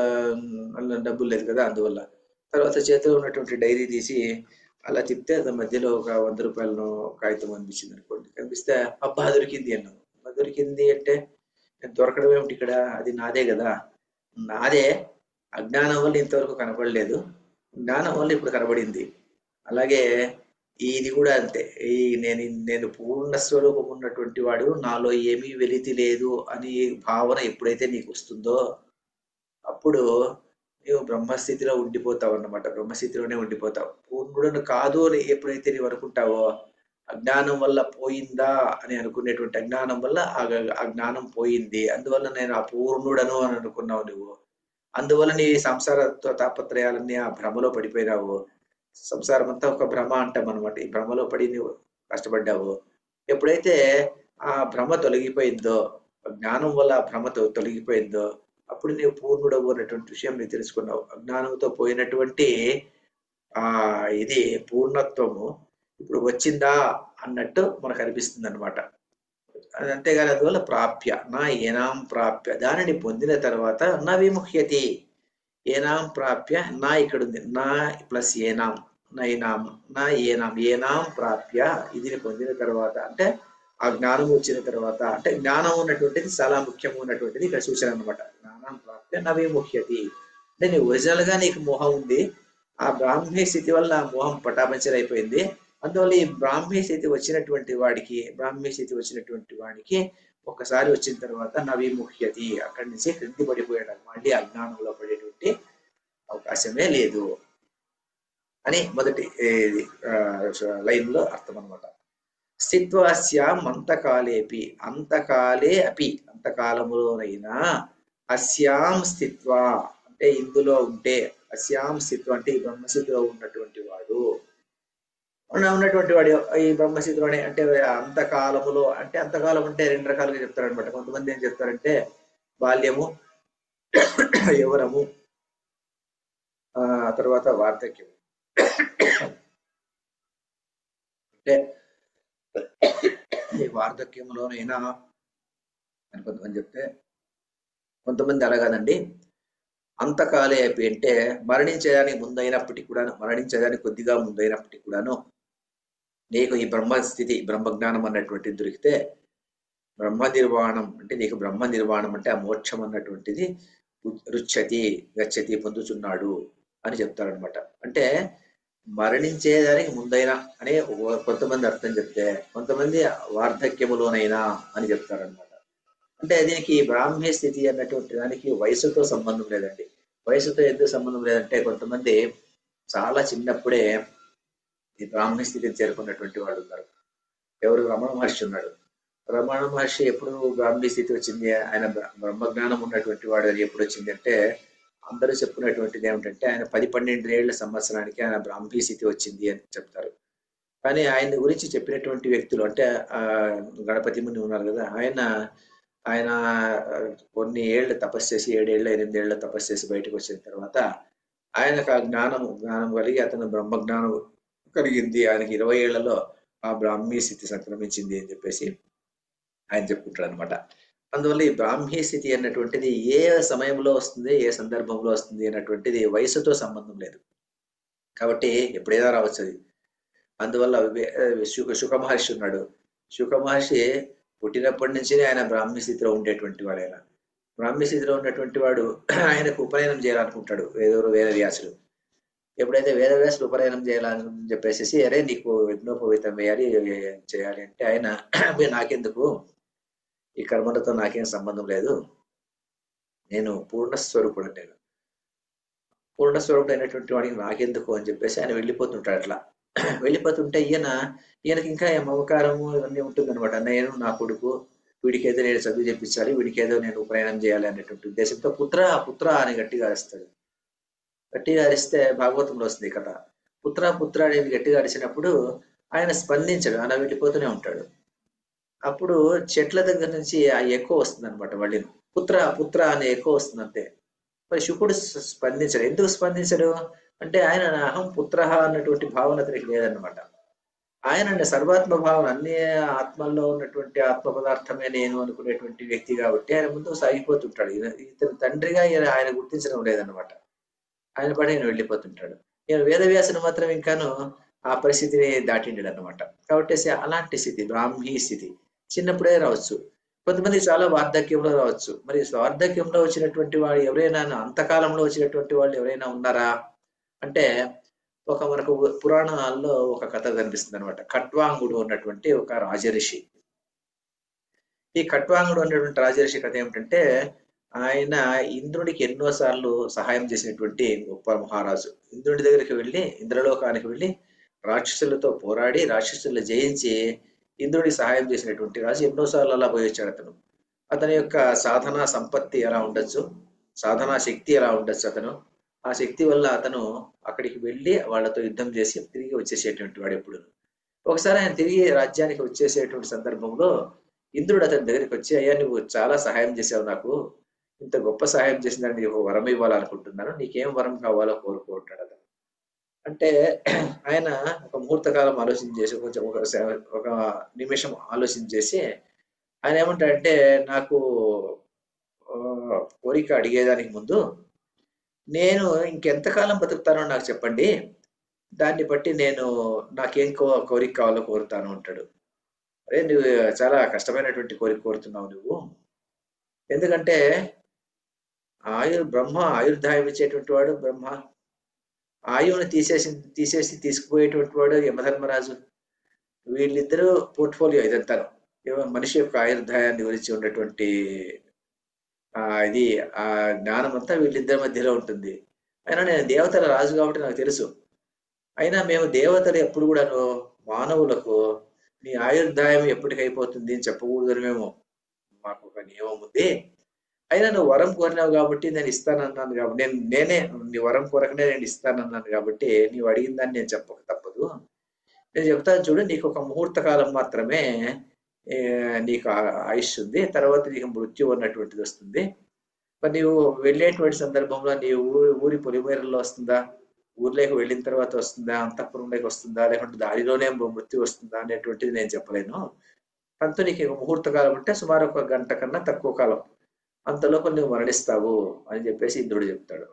డబ్బులు లేదు కదా, అందువల్ల తర్వాత చేతిలో ఉన్నటువంటి డైరీ తీసి అలా తిప్పితే అది మధ్యలో ఒక 100 రూపాయలను కాగితం అనిపించింది అనుకోండి. కనిపిస్తే అబ్బా దొరికింది అన్నాను. దొరికింది అంటే దొరకడం ఏమిటి ఇక్కడ, అది నాదే కదా. నాదే, అజ్ఞానం వల్ల ఇంతవరకు కనపడలేదు, జ్ఞానం వల్ల ఇప్పుడు కనబడింది. అలాగే ఇది కూడా అంతే. ఈ నేను పూర్ణ స్వరూపం ఉన్నటువంటి వాడు, నాలో ఏమీ వెలితి లేదు అని భావన ఎప్పుడైతే నీకు వస్తుందో అప్పుడు నీవు బ్రహ్మస్థితిలో ఉండిపోతావు అన్నమాట. బ్రహ్మస్థితిలోనే ఉండిపోతావు. పూర్ణుడను కాదు అని ఎప్పుడైతే నీవు అనుకుంటావో, అజ్ఞానం వల్ల పోయిందా అని అనుకునేటువంటి అజ్ఞానం వల్ల ఆ జ్ఞానం పోయింది. అందువల్ల నేను అపూర్ణుడను అని అనుకున్నావు నువ్వు. అందువల్ల నీ సంసార తాపత్రయాలన్నీ ఆ భ్రమలో పడిపోయినావు. సంసారం అంతా ఒక భ్రమ అంటాం అనమాట. ఈ భ్రమలో పడి నువ్వు కష్టపడ్డావు. ఎప్పుడైతే ఆ భ్రమ తొలగిపోయిందో, జ్ఞానం వల్ల ఆ భ్రమ తొలగిపోయిందో, అప్పుడు నీవు పూర్ణుడవు అన్నటువంటి విషయం నీవు తెలుసుకున్నావు. అజ్ఞానంతో పోయినటువంటి ఇది పూర్ణత్వము ఇప్పుడు వచ్చిందా అన్నట్టు మనకు అనిపిస్తుంది అనమాట. అంతేగాని అందువల్ల ప్రాప్య నా ఏనాం ప్రాప్య, దానిని పొందిన తర్వాత నా విముహ్యతి. ఏనాం ప్రాప్య, నా ఇక్కడ ఉంది, నా ప్లస్ ఏనాం, నైనాం, నా ఏనాం, ఏనాం ప్రాప్య, ఇది పొందిన తర్వాత అంటే ఆ జ్ఞానం వచ్చిన తర్వాత, అంటే జ్ఞానం ఉన్నటువంటిది చాలా ముఖ్యం ఉన్నటువంటిది ఇక్కడ సూచన అనమాట. జ్ఞానం ప్రాప్య నా విముహ్యతి అంటే నీ ఒరిజినల్ గా నీకు మోహం ఉంది, ఆ బ్రాహ్మీ స్థితి వల్ల ఆ మోహం పటాపంచలైపోయింది. అందువల్ల ఈ బ్రాహ్మీ స్థితి వచ్చినటువంటి వాడికి ఒక్కసారి వచ్చిన తర్వాత నవిముహ్యతి, అక్కడి నుంచి క్రింది పడిపోయాడు, మళ్ళీ అజ్ఞానంలో పడేటువంటి అవకాశమే లేదు అని మొదటి లైన్ లో అర్థం అనమాట. స్థిత్వాస్యాం అంతకాలేపి, అంతకాలే అపి, అంతకాలములోనైనా అస్యాం స్థిత్వా అంటే ఇందులో ఉంటే, అస్యాం స్థిత్వ అంటే ఈ బ్రహ్మస్థితిలో ఉన్నటువంటి వాడు, ఈ బ్రహ్మస్థితిలోనే అంటే అంతకాలములో, అంటే అంతకాలం అంటే 2 రకాలుగా చెప్తారనమాట. కొంతమంది ఏం చెప్తారంటే బాల్యము, యవనము, తర్వాత వార్ధక్యము. అంటే ఈ వార్ధక్యంలోనైనా అని కొంతమంది చెప్తే, కొంతమంది అలాగదండి, అంతకాలే అయిపోయి అంటే మరణించేదానికి ముందైనప్పటికీ కూడాను, మరణించేదానికి కొద్దిగా ముందైనప్పటికీ కూడాను నీకు ఈ బ్రహ్మస్థితి, బ్రహ్మజ్ఞానం అన్నటువంటిది దొరికితే, బ్రహ్మ నిర్వాణం అంటే నీకు బ్రహ్మ నిర్వాణం అంటే ఆ మోక్షం అన్నటువంటిది రుచ్యతి గచ్చతి పొందుతున్నాడు అని చెప్తారనమాట. అంటే మరణించేదానికి ముందైనా అనే కొంతమంది అర్థం చెప్తే, కొంతమంది వార్ధక్యములోనైనా అని చెప్తారనమాట. అంటే దీనికి బ్రాహ్మీ స్థితి అన్నటువంటి దానికి వయసుతో సంబంధం లేదండి. వయసుతో ఎందుకు సంబంధం లేదంటే, కొంతమంది చాలా చిన్నప్పుడే ఈ బ్రాహ్మీ స్థితిని చేరుకున్నటువంటి వాడు ఉన్నారు. ఎవరు? రమణ మహర్షి ఉన్నాడు. రమణ మహర్షి ఎప్పుడు బ్రాహ్మీ స్థితి వచ్చింది, ఆయన బ్రహ్మజ్ఞానం ఉన్నటువంటి వాడు అని ఎప్పుడు వచ్చింది అంటే, అందరూ చెప్పుకునేటువంటిది ఏమిటంటే ఆయన 10-12 ఏళ్ల సంవత్సరానికి ఆయన బ్రాహ్మీ స్థితి వచ్చింది అని చెప్తారు. కానీ ఆయన గురించి చెప్పినటువంటి వ్యక్తులు అంటే గణపతి ముని ఉన్నారు కదా, ఆయన కొన్ని ఏళ్ళు తపస్సు చేసి 7 ఏళ్ళ 8 ఏళ్ళ తపస్సు చేసి బయటకు వచ్చిన తర్వాత ఆయనకు ఆ జ్ఞానం కలిగి అతను బ్రహ్మజ్ఞానం కలిగింది. ఆయనకి 20 ఏళ్లలో ఆ బ్రాహ్మీ స్థితి సంక్రమించింది అని చెప్పేసి ఆయన చెప్పుకుంటాడు అనమాట. అందువల్ల ఈ బ్రాహ్మీ స్థితి అన్నటువంటిది ఏ సమయంలో వస్తుంది, ఏ సందర్భంలో వస్తుంది అన్నటువంటిది వయసుతో సంబంధం లేదు. కాబట్టి ఎప్పుడైనా రావచ్చు అది. అందువల్ల శుక మహర్షి ఉన్నాడు. శుక మహర్షి పుట్టినప్పటి నుంచి ఆయన బ్రాహ్మీ స్థితిలో ఉండేటువంటి వాడు. ఆయన బ్రాహ్మీ స్థితిలో ఉన్నటువంటి వాడు ఆయనకు ఉపనయనం చేయాలనుకుంటాడు వేదవ్యాసుడు. ఎప్పుడైతే వేదవ్యాసుడు ఉపనయనం చేయాలని చెప్పేసి అరే నీకు యజ్ఞోపవీతం వేయాలి చేయాలి అంటే ఆయన "మీరు నాకెందుకు, ఈ కర్మలతో నాకేం సంబంధం లేదు, నేను పూర్ణస్వరూపుడు, నేను పూర్ణస్వరూపుడు అయినటువంటి వాడికి నాకెందుకు అని చెప్పేసి ఆయన వెళ్ళిపోతుంటాడు అట్లా. వెళ్ళిపోతుంటే ఈయనకి ఇంకా మమకారము ఇవన్నీ ఉంటుందన్నమాట. నేను నా కొడుకు, వీడికేదో నేను చదువు చెప్పించాలి, వీడికేదో నేను ఉపనయనం చేయాలి అనేటువంటి ఉద్దేశంతో పుత్ర పుత్ర అని గట్టిగా అరుస్తాడు. గట్టిగా అరిస్తే భాగవతంలో వస్తుంది ఈ కథ. పుత్ర పుత్ర అనేది గట్టిగా అరిచినప్పుడు ఆయన స్పందించడు, అలా వెళ్ళిపోతూనే ఉంటాడు. అప్పుడు చెట్ల దగ్గర నుంచి ఆ ఎక్కువ వస్తుంది అనమాట, మళ్ళీ పుత్ర పుత్ర అనే ఎక్కువ వస్తుంది అంతే. మరి శుకుడు స్పందించడు. ఎందుకు స్పందించడు అంటే ఆయన అహం పుత్ర అన్నటువంటి భావన అతనికి లేదన్నమాట. ఆయన సర్వాత్మ భావన, అన్ని ఆత్మల్లో ఉన్నటువంటి ఆత్మ పదార్థమే నేను అనుకునేటువంటి వ్యక్తి కాబట్టి ఆయన ముందుకు సాగిపోతుంటాడు. ఇతని తండ్రిగా ఆయన గుర్తించడం లేదన్నమాట. ఆయన పడి ఆయన వెళ్ళిపోతుంటాడు. నేను వేదవ్యాసుని మాత్రం ఇంకాను ఆ పరిస్థితిని దాటిండాడు అనమాట. కాబట్టి అలాంటి స్థితి బ్రాహ్మీ స్థితి చిన్నప్పుడే రావచ్చు. కొంతమంది చాలా వార్ధక్యంలో రావచ్చు. మరి వార్ధక్యంలో వచ్చినటువంటి వాళ్ళు ఎవరైనా, అంతకాలంలో వచ్చినటువంటి వాళ్ళు ఎవరైనా ఉన్నారా అంటే మనకు పురాణాల్లో ఒక కథ కనిపిస్తుంది అనమాట. ఖట్వాంగుడు ఉన్నటువంటి ఒక రాజర్షి. ఈ ఖట్వాంగుడు ఉన్నటువంటి రాజర్షి కథ ఏమిటంటే ఆయన ఇంద్రుడికి ఎన్నోసార్లు సహాయం చేసినటువంటి గొప్ప మహారాజు. ఇంద్రుడి దగ్గరికి వెళ్ళి, ఇంద్రలోకానికి వెళ్ళి రాక్షసులతో పోరాడి రాక్షసులను జయించి ఇంద్రుడికి సహాయం చేసినటువంటి రాజు. ఎన్నోసార్లు అలా పోయి వచ్చాడు. అతని యొక్క సాధనా సంపత్తి ఎలా ఉండొచ్చు, సాధనా శక్తి ఎలా ఉండొచ్చు, ఆ శక్తి వల్ల అతను అక్కడికి వెళ్ళి వాళ్ళతో యుద్ధం చేసి తిరిగి వచ్చేసేటువంటి వాడు ఎప్పుడు. ఒకసారి ఆయన తిరిగి రాజ్యానికి వచ్చేసేటువంటి సందర్భంలో ఇంద్రుడు అతని దగ్గరికి వచ్చి, అయ్యా నువ్వు చాలా సహాయం చేసావు, నాకు ఇంత గొప్ప సహాయం చేసిందని నీకు వరం ఇవ్వాలనుకుంటున్నాను, నీకేం వరం కావాలో కోరుకుంటాడు అతను. అంటే ఆయన ఒక ముహూర్త కాలం ఆలోచన చేసి, కొంచెం ఒక నిమిషం ఆలోచన చేసి ఆయన ఏమంటాడంటే, నాకు కోరిక అడిగేదానికి ముందు నేను ఇంకెంతకాలం బతుకుతానో నాకు చెప్పండి, దాన్ని బట్టి నేను నాకేం కోరిక కావాలో కోరుతాను అంటాడు. అరే నువ్వు చాలా కష్టమైనటువంటి కోరిక కోరుతున్నావు నువ్వు, ఎందుకంటే బ్రహ్మ ఆయుర్దాయం ఇచ్చేటువంటి వాడు బ్రహ్మ, ఆయువుని తీసేసి తీసుకుపోయేటువంటి వాడు యమధర్మరాజు. వీళ్ళిద్దరూ పోర్ట్ఫోలియో ఇదంతా మనిషి యొక్క ఆయుర్దాయాన్ని గురించి ఉన్నటువంటి ఇది ఆ జ్ఞానం అంతా వీళ్ళిద్దరి మధ్యలో ఉంటుంది. అయినా నేను దేవతల రాజు కాబట్టి నాకు తెలుసు. అయినా మేము దేవతలు ఎప్పుడు కూడాను మానవులకు నీ ఆయుర్దాయం ఎప్పటికైపోతుంది అని చెప్పకూడదని మాకు ఒక నియమం ఉంది. అయినా నువ్వు వరం కోరినావు కాబట్టి నేను ఇస్తానన్నాను కాబట్టి నేనే నీ వరం కోరకనే నేను ఇస్తానన్నాను కాబట్టి నీవు అడిగిన దాన్ని నేను చెప్పక తప్పదు. నేను చెప్తాను చూడు, నీకు ఒక ముహూర్త కాలం మాత్రమే నీకు ఆయుష్ ఉంది, తర్వాత నీకు మృత్యు అన్నటువంటిది వస్తుంది. మరి నీవు వెళ్ళేటువంటి సందర్భంలో నీ ఊరి పొలిమేరల్లో వస్తుందా, ఊర్లోకి వెళ్ళిన తర్వాత వస్తుందా, అంతఃపురంలోకి వస్తుందా, లేకుంటే దారిలోనే మృత్యు వస్తుందా అనేటువంటిది నేను చెప్పలేను. అంతా నీకు ముహూర్త కాలం అంటే సుమారు 1 గంట కన్నా తక్కువ కాలం, అంతలోపల నువ్వు మరణిస్తావు అని చెప్పేసి ఇంద్రుడు చెప్తాడు.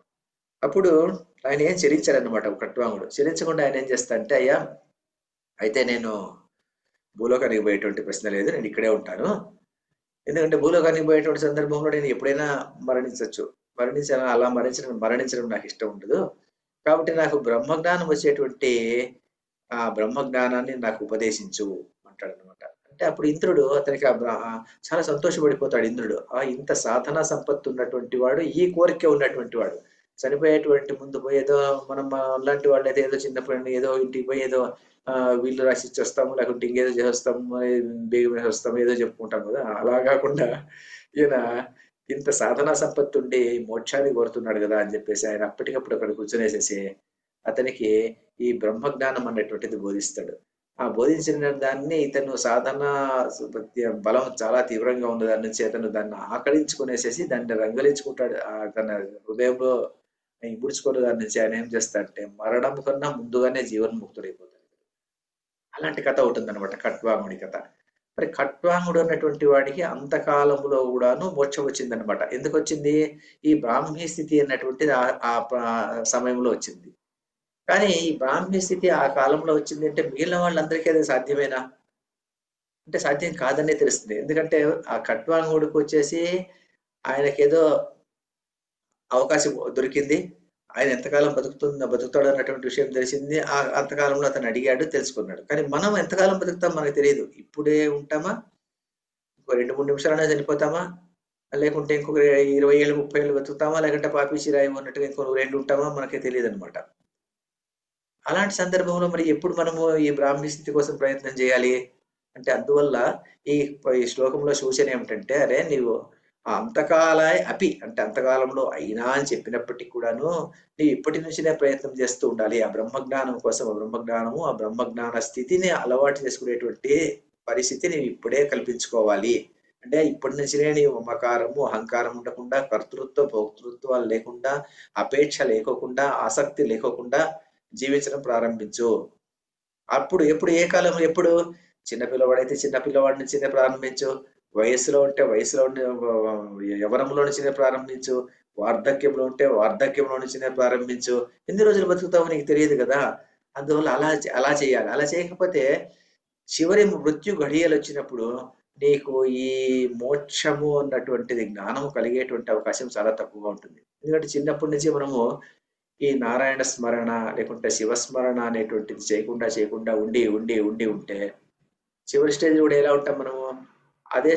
అప్పుడు ఆయన ఏం చెల్లించాడనమాట ఖట్వాంగుడు. చెల్లించకుండా ఆయన ఏం చేస్తా అంటే, అయ్యా అయితే నేను భూలోకానికి పోయేటువంటి ప్రశ్న లేదు, నేను ఇక్కడే ఉంటాను. ఎందుకంటే భూలోకానికి పోయేటువంటి సందర్భంలో నేను ఎప్పుడైనా మరణించవచ్చు, అలా మరణించడం నాకు ఇష్టం ఉండదు. కాబట్టి నాకు బ్రహ్మజ్ఞానం వచ్చేటువంటి ఆ బ్రహ్మజ్ఞానాన్ని నాకు ఉపదేశించు అంటాడు అనమాట. అంటే అప్పుడు ఇంద్రుడు అతనికి చాలా సంతోషపడిపోతాడు. ఇంద్రుడు ఇంత సాధనా సంపత్తి ఉన్నటువంటి వాడు, ఈ కోరిక ఉన్నటువంటి వాడు, చనిపోయేటువంటి ముందు పోయేదో మనం అలాంటి వాళ్ళు అయితే ఏదో చిన్నప్పుడు ఏదో ఇంటికి పోయి ఏదో వీళ్ళు రాసి ఇచ్చేస్తాము, లేకుంటే ఇంకేదో చేస్తాము, బేగం వస్తాము, ఏదో చెప్పుకుంటాం కదా. అలా కాకుండా ఈయన ఇంత సాధనా సంపత్తి ఉండి మోక్షాన్ని కోరుతున్నాడు కదా అని చెప్పేసి ఆయన అప్పటికప్పుడు అక్కడ కూర్చొనేసేసి అతనికి ఈ బ్రహ్మజ్ఞానం అనేటువంటిది బోధిస్తాడు. ఆ బోధించిన దాన్ని ఇతను సాధన బలం చాలా తీవ్రంగా ఉన్న దాని నుంచి అతను దాన్ని ఆకలించుకునేసేసి దాన్ని రంగలించుకుంటాడు. తన హృదయంలో ఇముడ్చుకునే దాని నుంచి ఆయన ఏం చేస్తాడంటే మరణం కన్నా ముందుగానే జీవన్ముక్తుడైపోతాడు. అలాంటి కథ ఉంటుందన్నమాట ఖట్వాంగుడి కథ. మరి ఖట్వాంగుడు అన్నటువంటి వాడికి అంతకాలంలో కూడాను మోక్షం వచ్చిందనమాట. ఎందుకు వచ్చింది? ఈ బ్రాహ్మీ స్థితి అన్నటువంటిది ఆ సమయంలో వచ్చింది. కానీ ఈ బ్రాహ్మీ స్థితి ఆ కాలంలో వచ్చింది అంటే మిగిలిన వాళ్ళందరికీ అది సాధ్యమేనా అంటే సాధ్యం కాదనే తెలుస్తుంది. ఎందుకంటే ఆ ఖట్వాంగుడికి వచ్చేసి ఆయనకేదో అవకాశం దొరికింది, ఆయన ఎంతకాలం బతుకుతాడు అన్నటువంటి విషయం తెలిసింది. అంతకాలంలో అతను అడిగాడు, తెలుసుకున్నాడు. కానీ మనం ఎంతకాలం బతుకుతాం మనకు తెలియదు. ఇప్పుడే ఉంటామా? ఇంకో 2, 3 నిమిషాలనే చనిపోతామా? లేకుంటే ఇంకొక 20 ఏళ్ళు, 30 ఏళ్ళు బతుకుతామా? లేకుంటే పాపి చిరాయి ఉన్నట్టుగా ఇంకో 2 ఉంటామా? మనకే తెలియదనమాట. అలాంటి సందర్భంలో మరి ఎప్పుడు మనము ఈ బ్రాహ్మీ స్థితి కోసం ప్రయత్నం చేయాలి? అంటే అందువల్ల ఈ ఈ శ్లోకంలో సూచన ఏమిటంటే, అరే నీవు అంతకాలాయ అపి అంటే అంతకాలంలో అయినా అని చెప్పినప్పటికి కూడాను నీవు ఇప్పటి నుంచినే ప్రయత్నం చేస్తూ ఉండాలి. ఆ బ్రహ్మజ్ఞానం కోసం ఆ బ్రహ్మజ్ఞానము, ఆ బ్రహ్మజ్ఞాన స్థితిని అలవాటు చేసుకునేటువంటి పరిస్థితి నీవు ఇప్పుడే కల్పించుకోవాలి. అంటే ఇప్పటి నుంచినే నీవు మమకారము, అహంకారం ఉండకుండా, కర్తృత్వ, భోక్తృత్వాలు లేకుండా, అపేక్ష లేకోకుండా, ఆసక్తి లేకోకుండా జీవించడం ప్రారంభించు. అప్పుడు ఎప్పుడు ఏ కాలం ఎప్పుడు చిన్న పిల్లవాడైతే చిన్న పిల్లవాడి నుంచినే ప్రారంభించు. వయస్సులో ఉంటే వయసులో ఉండే యవ్వనంలో నుంచినే ప్రారంభించు. వార్ధక్యంలో ఉంటే వార్ధక్యంలో నుంచినే ప్రారంభించు. ఎన్ని రోజులు బతుకుతావో నీకు తెలియదు కదా! అందువల్ల అలా చేయాలి. అలా చేయకపోతే చివరి మృత్యు ఘడియలొచ్చినప్పుడు నీకు ఈ మోక్షము అన్నటువంటిది జ్ఞానం కలిగేటువంటి అవకాశం చాలా తక్కువగా ఉంటుంది. ఎందుకంటే చిన్నప్పటి నుంచి మనము ఈ నారాయణ స్మరణ లేకుంటే శివస్మరణ అనేటువంటిది చేయకుండా ఉంటే చివరి స్టేజ్ కూడా ఎలా ఉంటాం మనము? అదే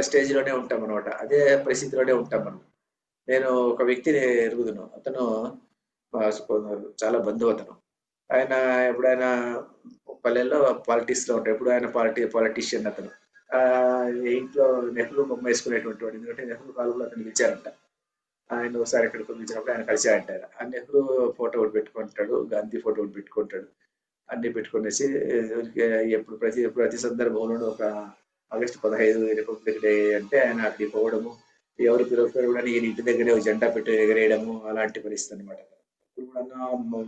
స్టేజ్‌లోనే ఉంటామనమాట. అదే పరిస్థితిలోనే ఉంటాం మనం. నేను ఒక వ్యక్తిని ఎరుగుదును. అతను చాలా బంధువు అతను. ఆయన ఎప్పుడైనా పల్లెల్లో పాలిటిక్స్‌లో ఉంటాడు. ఎప్పుడు ఆయన పాలిటీషియన్ అతను. ఇంట్లో నెహ్రూ బొమ్మ ఏసుకునేటువంటి వాడు. ఎందుకంటే నెహ్రూ కాలంలో అతన్ని పిలిచారంట. ఆయన ఒకసారి ఎక్కడికో పిలిచినప్పుడు ఆయన కలిసాడంట ఆయన. ఆ నెహ్రూ ఫోటో ఒకటి పెట్టుకుంటాడు. గాంధీ ఫోటో ఒకటి పెట్టుకుంటాడు. అన్ని పెట్టుకునేసి ఎప్పుడు ప్రతి సందర్భంలోనూ ఒక ఆగస్టు 15 రిపబ్లిక్ డే అంటే ఆయన అక్కడికి పోవడము, ఎవరు పిలవకపోయినా కూడా ఈయన ఇంటి దగ్గరే ఒక జెండా పెట్టి ఎగరేయడము అలాంటి పరిస్థితి అనమాట. ఇప్పుడు కూడా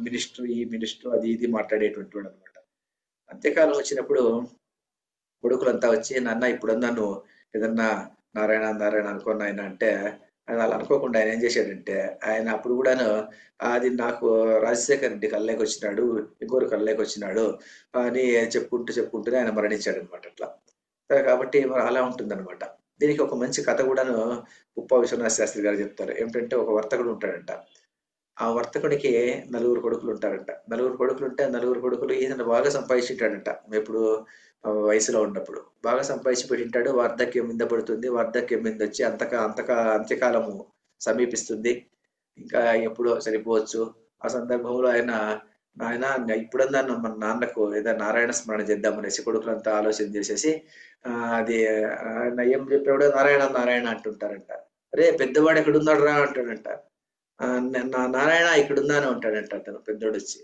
మినిస్టర్ ఈ మినిస్టర్ అది ఇది మాట్లాడేటువంటి వాడు అనమాట. అంత్యకాలం వచ్చినప్పుడు కొడుకులంతా వచ్చి నాన్న ఇప్పుడన్నా నువ్వు ఏదన్నా నారాయణ నారాయణ అనుకున్న ఆయన అంటే ఆయన అలా అనుకోకుండా ఆయన ఏం చేశాడంటే ఆయన అప్పుడు కూడాను అది నాకు రాజశేఖర్ రెడ్డి కళ్ళకి వచ్చినాడు ఇంకోరు కళ్ళకి వచ్చినాడు అని చెప్పుకుంటూనే ఆయన మరణించాడు అనమాట అట్లా. కాబట్టి మరి అలా ఉంటుందన్నమాట. దీనికి ఒక మంచి కథ కూడాను ఉప్ప విశ్వనాథ శాస్త్రి గారు చెప్తారు. ఏమిటంటే ఒక వర్తకుడు ఉంటాడంట. ఆ వర్తకుడికి నలుగురు కొడుకులు ఉంటారంట. నలుగురు కొడుకులుంటే ఆ నలుగురు కొడుకులు ఈయన బాగా సంపాదించుంటాడంట. ఎప్పుడు వయసులో ఉన్నప్పుడు. బాగా సంపాదించి పెట్టింటాడు. వార్ధక్యం మీద పడుతుంది. వార్ధక్యం మీద వచ్చి అంత్యకాలము సమీపిస్తుంది. ఇంకా ఎప్పుడో చనిపోవచ్చు. ఆ సందర్భంలో ఆయన ఇప్పుడన్నా మన నాన్నకు ఏదో నారాయణ స్మరణ చేద్దామనేసి కొడుకులంతా ఆలోచన చేసేసి అది ఆయన ఏం చెప్పాడో నారాయణ నారాయణ అంటుంటారంట. అరే పెద్దవాడు ఎక్కడున్నాడు రా అంటాడంట. నారాయణ ఇక్కడున్నాను అంటాడంట అతను పెద్దోడొచ్చి.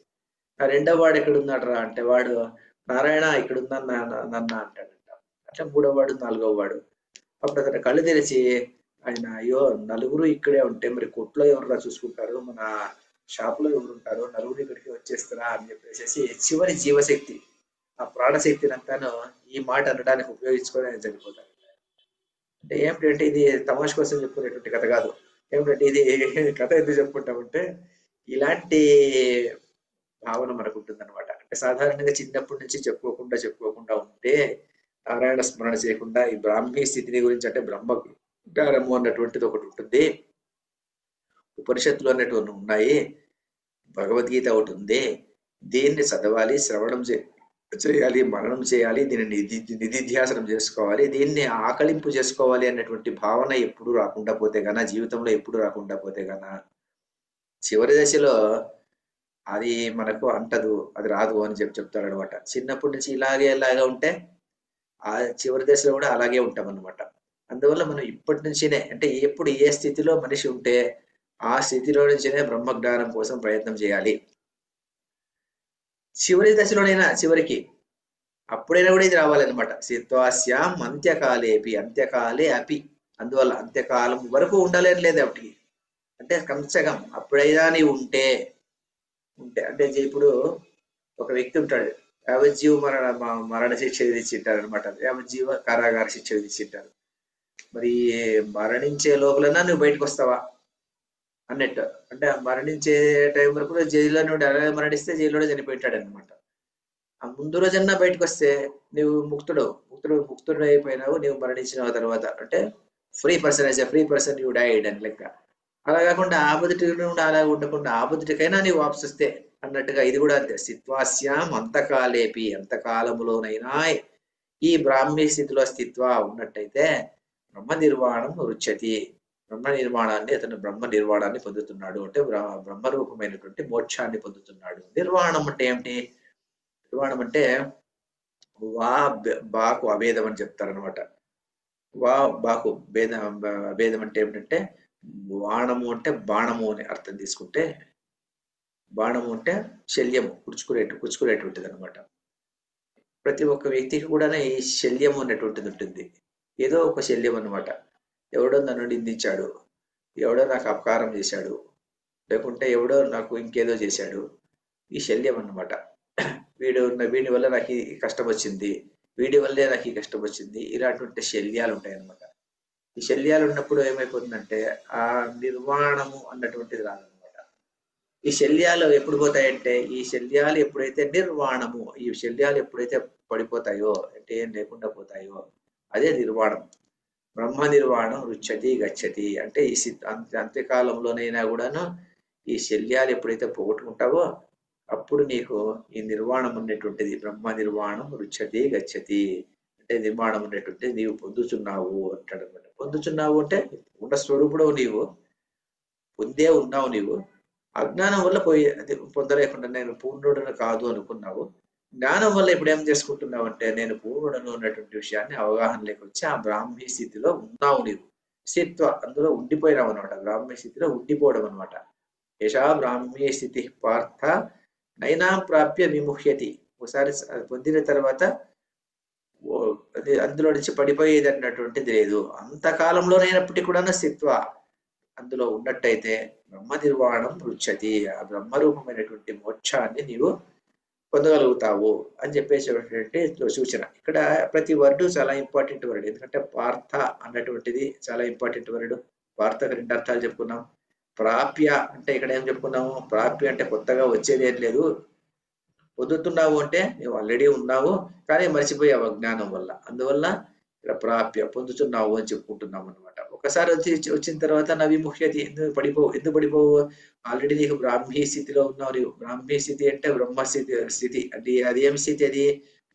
ఆ రెండో వాడు ఎక్కడున్నాడు రా అంటే వాడు నారాయణ ఇక్కడున్నాను నాన్న అంటాడంట. అట్లా మూడో వాడు నాలుగో వాడు. అప్పుడు అతను కళ్ళు తెరిచి ఆయన అయ్యో నలుగురు ఇక్కడే ఉంటే మరి కొట్లో ఎవరురా చూసుకుంటారు, మన షాప్ లో ఎవరు ఉంటారు, నలుగురు ఇక్కడికి వచ్చేస్తారా అని చెప్పేసి చివరి జీవశక్తి ఆ ప్రాణశక్తిని అంతాను ఈ మాట అనడానికి ఉపయోగించుకొని ఆయన చనిపోతారు. అంటే ఏమిటంటే ఇది తమాష కోసం చెప్పుకునేటువంటి కథ కాదు. ఏమిటంటే ఇది కథ ఎందుకు చెప్పుకుంటామంటే ఇలాంటి భావన మనకు ఉంటుందన్నమాట. అంటే సాధారణంగా చిన్నప్పటి నుంచి చెప్పుకోకుండా ఉంటే నారాయణ స్మరణ చేయకుండా ఈ బ్రాహ్మీ స్థితిని గురించి అంటే బ్రహ్మజ్ఞానము అన్నటువంటిది ఒకటి ఉంటుంది. ఉపనిషత్తులు అనేటువంటి ఉన్నాయి. భగవద్గీత ఒకటి ఉంది. దీన్ని చదవాలి, శ్రవణం చేయాలి, మననం చేయాలి, దీన్ని నిధిధ్యాసనం చేసుకోవాలి, దీన్ని ఆకలింపు చేసుకోవాలి అన్నటువంటి భావన ఎప్పుడు రాకుండా పోతే గాన జీవితంలో ఎప్పుడు రాకుండా పోతే గాన చివరి దశలో అది మనకు అంటదు, అది రాదు అని చెప్తాడు అనమాట. చిన్నప్పటి నుంచి ఇలాగే ఉంటే ఆ చివరి దశలో కూడా అలాగే ఉంటాం అనమాట. అందువల్ల మనం ఇప్పటి నుంచినే అంటే ఎప్పుడు ఏ స్థితిలో మనిషి ఉంటే ఆ స్థితిలో నుంచినే బ్రహ్మజ్ఞానం కోసం ప్రయత్నం చేయాలి. చివరి దశలోనైనా చివరికి అప్పుడైనా కూడా ఇది రావాలన్నమాట. సిత్వాస్యాం అంత్యకాలే అపి. అందువల్ల అంత్యకాలం వరకు ఉండాలని లేదు అప్పటికి. అంటే కంచగం అప్పుడైనా నీవు ఉంటే అంటే ఇప్పుడు ఒక వ్యక్తి ఉంటాడు, యావజ్జీవ మరణ శిక్ష విధించింటారు అనమాట. యావజ్జీవ కారాగార శిక్ష విధించింటారు. మరి మరణించే లోపలన్నా నువ్వు బయటకు వస్తావా అన్నట్టు. అంటే మరణించే టైం వరకు జైల్లో నుండి అలాగే మరణిస్తే జైల్లోనే చనిపోయింటాడు అనమాట. ఆ ముందు రోజన్నా బయటకు వస్తే నువ్వు ముక్తుడు అయిపోయినావు, నువ్వు మరణించిన తర్వాత అంటే ఫ్రీ పర్సన్ యూ డైడ్ అని లెక్క. అలా కాకుండా ఆపదిటి నుండి అలా ఉండకుండా ఆపదిటికైనా నీవు వాపసిస్తే అన్నట్టుగా ఇది కూడా అంతే. స్థిత్వాస్యాం అంతకాలేపి, అంతకాలములోనైనా ఈ బ్రాహ్మీ స్థితిలో స్థిత్వ ఉన్నట్టయితే బ్రహ్మ నిర్వాణం రుచ్యతి, బ్రహ్మ నిర్వాణాన్ని అతను బ్రహ్మ నిర్వాణాన్ని పొందుతున్నాడు అంటే బ్రహ్మరూపమైనటువంటి మోక్షాన్ని పొందుతున్నాడు. నిర్వాణం అంటే ఏమిటి? నిర్వాణం అంటే వా బాకు అభేదం అని చెప్తారనమాట. వా బాకు భేదం అంటే ఏమిటంటే వాణము అంటే బాణము అని అర్థం తీసుకుంటే, బాణము అంటే శల్యము కుచ్చుకునేటువంటిది అనమాట. ప్రతి ఒక్క వ్యక్తికి కూడా ఈ శల్యము అనేటువంటిది ఉంటుంది. ఏదో ఒక శల్యం అనమాట. ఎవడో నన్ను నిందించాడు, ఎవడో నాకు అపకారం చేశాడు, లేకుంటే ఎవడో నాకు ఇంకేదో చేశాడు, ఈ శల్యం అన్నమాట. వీడి వల్ల నాకు ఈ కష్టం వచ్చింది, వీడి వల్లే నాకు ఈ కష్టం వచ్చింది, ఇలాంటి శల్యాలు ఉంటాయి అన్నమాట. ఈ శల్యాలు ఉన్నప్పుడు ఏమైపోతుందంటే ఆ నిర్వాణము అన్నటువంటిది రాదనమాట. ఈ శల్యాలు ఎప్పుడు పోతాయంటే, ఈ శల్యాలు ఎప్పుడైతే నిర్వాణము, ఈ శల్యాలు ఎప్పుడైతే పడిపోతాయో అంటే ఏం లేకుండా పోతాయో అదే నిర్వాణం. బ్రహ్మ నిర్వాణం రుచ్యతి గచ్చతి అంటే ఈ అంత్యకాలంలోనైనా కూడాను ఈ శల్యాలు ఎప్పుడైతే పోగొట్టుకుంటావో అప్పుడు నీకు ఈ నిర్వాణం అనేటువంటిది, బ్రహ్మ నిర్వాణం రుచ్యతి గచ్చతి అంటే నిర్మాణం అనేటువంటిది నీవు పొందుతున్నావు అంటాడు అనమాట. పొందుతున్నావు అంటే ఉన్న స్వరూపుడు నీవు, పొందే ఉన్నావు నీవు. అజ్ఞానం వల్ల పొందలేకుండా నేను పూర్ణుడను కాదు అనుకున్నావు. జ్ఞానం వల్ల ఇప్పుడు ఏం చేసుకుంటున్నావు అంటే నేను పూర్ణుడను ఉన్నటువంటి విషయాన్ని అవగాహన లేకొచ్చి ఆ బ్రాహ్మీ స్థితిలో ఉన్నావు నీవు. స్థిత్వ అందులో ఉండిపోయినావు అనమాట. బ్రాహ్మీ స్థితిలో ఉండిపోవడం అనమాట. యశా బ్రాహ్మీ స్థితి పార్థ నైనాం ప్రాప్య విముహ్యతి. ఒకసారి పొందిన తర్వాత అది అందులో నుంచి పడిపోయేది అన్నటువంటిది లేదు. అంతకాలంలోనైనప్పటికీ కూడా స్థిత్వ అందులో ఉన్నట్టయితే బ్రహ్మ నిర్వాణం రుచ్యతి, ఆ బ్రహ్మరూపమైనటువంటి మోక్షాన్ని నీవు పొందగలుగుతావు అని చెప్పేసేటువంటి సూచన. ఇక్కడ ప్రతి వర్డ్ చాలా ఇంపార్టెంట్ వర్డ్. ఎందుకంటే పార్థ అన్నటువంటిది చాలా ఇంపార్టెంట్ వర్డ్. పార్థకు 2 అర్థాలు చెప్పుకున్నాం. ప్రాప్య అంటే ఇక్కడ ఏం చెప్పుకున్నాము? ప్రాప్య అంటే కొత్తగా వచ్చేది ఏం లేదు, పొందుతున్నావు అంటే నువ్వు ఆల్రెడీ ఉన్నావు కానీ మర్చిపోయావు అజ్ఞానం వల్ల. అందువల్ల ఇక్కడ ప్రాప్య పొందుతున్నావు అని చెప్పుకుంటున్నాం అనమాట. ఒకసారి వచ్చిన తర్వాత నవిముఖ్యతి ఎందుకు పడిపోవు? ఆల్రెడీ నీకు బ్రాహ్మీ స్థితిలో ఉన్నావు. నీవు బ్రాహ్మీ స్థితి అంటే బ్రహ్మ స్థితి అంటే అది ఏం స్థితి? అది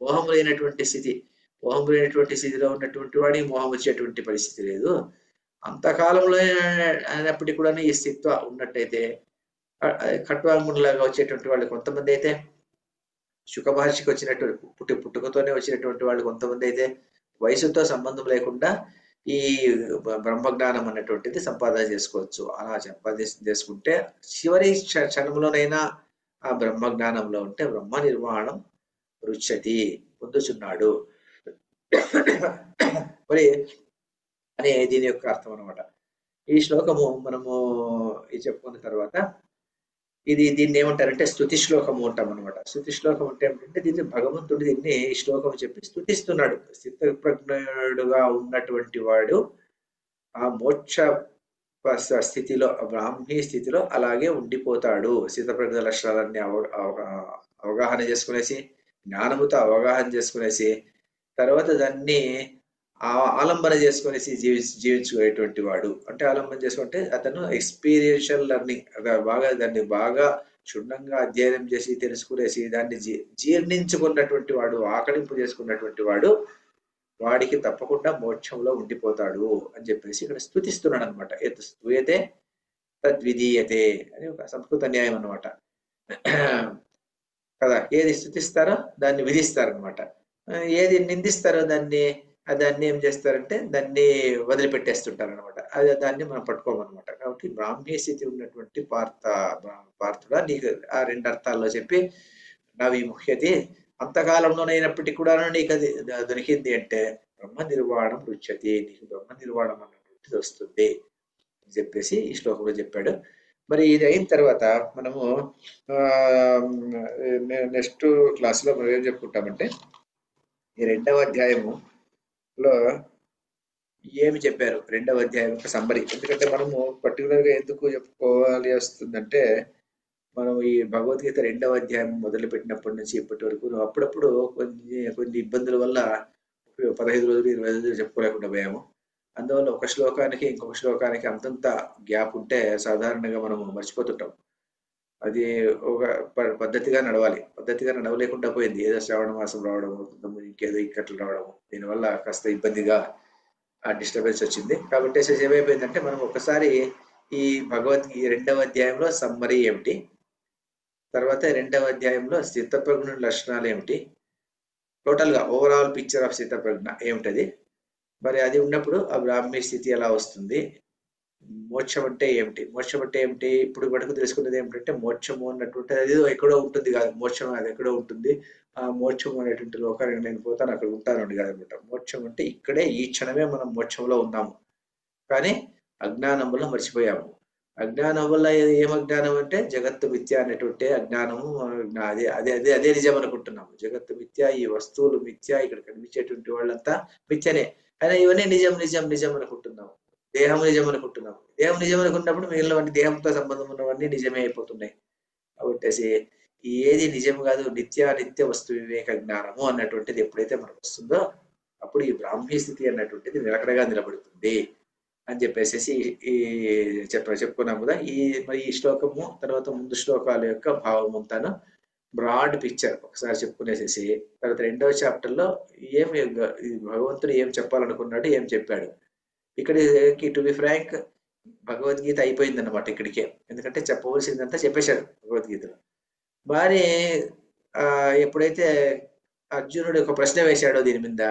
మోహం లేనటువంటి స్థితి. మోహం లేనటువంటి స్థితిలో ఉన్నటువంటి వాడికి మోహం వచ్చేటువంటి పరిస్థితి లేదు. అంతకాలంలో అయినప్పటికీ కూడా ఈ స్థిత్వ ఉన్నట్టయితే ఖట్వాంగులాగా వచ్చేటువంటి వాళ్ళు కొంతమంది అయితే, శుక మహర్షికి వచ్చినటువంటి పుట్టుకతోనే వచ్చినటువంటి వాళ్ళు కొంతమంది అయితే వయసుతో సంబంధం లేకుండా ఈ బ్రహ్మజ్ఞానం అన్నటువంటిది సంపాదన చేసుకోవచ్చు. అలా చేసుకుంటే చివరి క్షణంలోనైనా ఆ బ్రహ్మజ్ఞానంలో ఉంటే బ్రహ్మ నిర్వాణం రుచ్యతి పొందుచున్నాడు మరి అనే దీని యొక్క అర్థం అనమాట. ఈ శ్లోకము మనము చెప్పుకున్న తర్వాత దీన్ని ఏమంటారంటే స్తుతి శ్లోకము అంటాం అనమాట. స్థుతి శ్లోకం అంటే ఏమిటంటే దీన్ని భగవంతుడు దీన్ని ఈ శ్లోకం చెప్పి స్తుతిస్తున్నాడు. స్థితప్రజ్ఞుడుగా ఉన్నటువంటి వాడు ఆ మోక్ష స్థితిలో, బ్రాహ్మీ స్థితిలో అలాగే ఉండిపోతాడు. స్థితప్రజ్ఞ లక్షణాలన్నీ అవగాహన చేసుకునేసి, జ్ఞానముతో అవగాహన చేసుకునేసి, తర్వాత దాన్ని ఆలంబన చేసుకునేసి జీవించుకునేటువంటి వాడు. అంటే ఆలంబన చేసుకుంటే అతను ఎక్స్పీరియన్షియల్ లెర్నింగ్ దాన్ని బాగా క్షుణ్ణంగా అధ్యయనం చేసి తెలుసుకునేసి దాన్ని జీర్ణించుకున్నటువంటి వాడు, ఆకలింపు చేసుకున్నటువంటి వాడు, వాడికి తప్పకుండా మోక్షంలో ఉండిపోతాడు అని చెప్పేసి ఇక్కడ స్తుతిస్తున్నాడు అనమాట. ఎత్ స్తూయతే తద్విధీయతే అని ఒక సంస్కృత న్యాయం అనమాట కదా. ఏది స్తుతిస్తారో దాన్ని విధిస్తారనమాట, ఏది నిందిస్తారో దాన్ని ఏం చేస్తారంటే దాన్ని వదిలిపెట్టేస్తుంటారు అనమాట. దాన్ని మనం పట్టుకోమన్నమాట. కాబట్టి బ్రాహ్మీ స్థితి ఉన్నటువంటి పార్థుడా నీకు ఆ 2 అర్థాల్లో చెప్పి నవిముఖ్యతి అంతకాలంలోనైనప్పటికీ కూడా నీకు అది దొరికింది అంటే బ్రహ్మ నిర్వాణం రుచ్యతి, నీకు బ్రహ్మ నిర్వాణం అన్నటువంటిది వస్తుంది అని చెప్పేసి ఈ శ్లోకంలో చెప్పాడు. మరి ఇది అయిన తర్వాత మనము నెక్స్ట్ క్లాస్లో మనం ఏం చెప్పుకుంటామంటే ఈ 2వ అధ్యాయములో ఏమి చెప్పారు, 2వ అధ్యాయం యొక్క సమ్మరి. ఎందుకంటే మనము పర్టికులర్గా ఎందుకు చెప్పుకోవాలి వస్తుందంటే, మనం ఈ భగవద్గీత 2వ అధ్యాయం మొదలుపెట్టినప్పటి నుంచి ఇప్పటి వరకు అప్పుడప్పుడు కొన్ని ఇబ్బందుల వల్ల 15 రోజులు 20 రోజులు చెప్పుకోలేకుండా పోయాము. అందువల్ల ఒక శ్లోకానికి ఇంకొక శ్లోకానికి అంతంత గ్యాప్ ఉంటే సాధారణంగా మనం మర్చిపోతుంటాం. అది ఒక పద్ధతిగా నడవాలి. పద్ధతిగా నడవలేకుండా పోయింది. ఏదో శ్రావణ మాసం రావడం, ఇంకేదో ఇక్కట్లు రావడం, దీనివల్ల కాస్త ఇబ్బందిగా డిస్టర్బెన్స్ వచ్చింది. కాబట్టి ఏమైపోయిందంటే మనం ఒకసారి ఈ భగవద్గీత 2వ అధ్యాయంలో సమ్మరీ ఏమిటి, తర్వాత 2వ అధ్యాయంలో స్థితప్రజ్ఞ లక్షణాలు ఏమిటి, టోటల్గా ఓవరాల్ పిక్చర్ ఆఫ్ స్థితప్రజ్ఞ ఏమిటది, మరి అది ఉన్నప్పుడు ఆ బ్రాహ్మీ స్థితి ఎలా వస్తుంది, మోక్షం అంటే ఏమిటి, మోక్షం అంటే ఏమిటి, ఇప్పుడు మనకు తెలుసుకున్నది ఏమిటంటే మోక్షము అన్నటువంటి అది ఎక్కడో ఉంటుంది కాదు, మోక్షం అది ఎక్కడో ఉంటుంది, ఆ మోక్షం అనేటువంటి లోకానికి నేను పోతాను అక్కడ ఉంటాను కాదనమాట. మోక్షం అంటే ఇక్కడే ఈ క్షణమే మనం మోక్షంలో ఉన్నాము, కానీ అజ్ఞానం వల్ల మర్చిపోయాము. అజ్ఞానం వల్ల ఏం అజ్ఞానం అంటే జగత్తు మిథ్య అనేటువంటి అజ్ఞానము. అదే అదే అదే అదే నిజం అనుకుంటున్నాము. జగత్తు మిథ్య, ఈ వస్తువులు మిథ్య, ఇక్కడ కనిపించేటువంటి వాళ్ళంతా మిథ్యనే, అయినా ఇవన్నీ నిజం నిజం నిజం అనుకుంటున్నాము. దేహం నిజం అనుకుంటున్నాము. దేహం నిజం అనుకున్నప్పుడు మిగిలినవన్నీ దేహంతో సంబంధం ఉన్నవన్నీ నిజమే అయిపోతున్నాయి. కాబట్టి ఏది నిజం కాదు, నిత్యానిత్య వస్తు వివేక జ్ఞానము అన్నటువంటిది ఎప్పుడైతే మనకు వస్తుందో అప్పుడు ఈ బ్రాహ్మీ స్థితి అన్నటువంటిది నిలకడగా నిలబడుతుంది అని చెప్పేసి ఈ చెప్పుకున్నాం కదా. మరి ఈ శ్లోకము తర్వాత ముందు శ్లోకాల యొక్క భావం అంతాను బ్రాడ్ పిక్చర్ ఒకసారి చెప్పుకునేసేసి తర్వాత 2వ చాప్టర్లో భగవంతుడు ఏం చెప్పాలనుకున్నాడు, ఏం చెప్పాడు. ఇక్కడికి టు బి ఫ్రాంక్ భగవద్గీత అయిపోయింది అనమాట ఇక్కడికే. ఎందుకంటే చెప్పవలసిందంతా చెప్పేశాడు భగవద్గీతలో. మరి ఎప్పుడైతే అర్జునుడు ఒక ప్రశ్న వేశాడో దీని మీద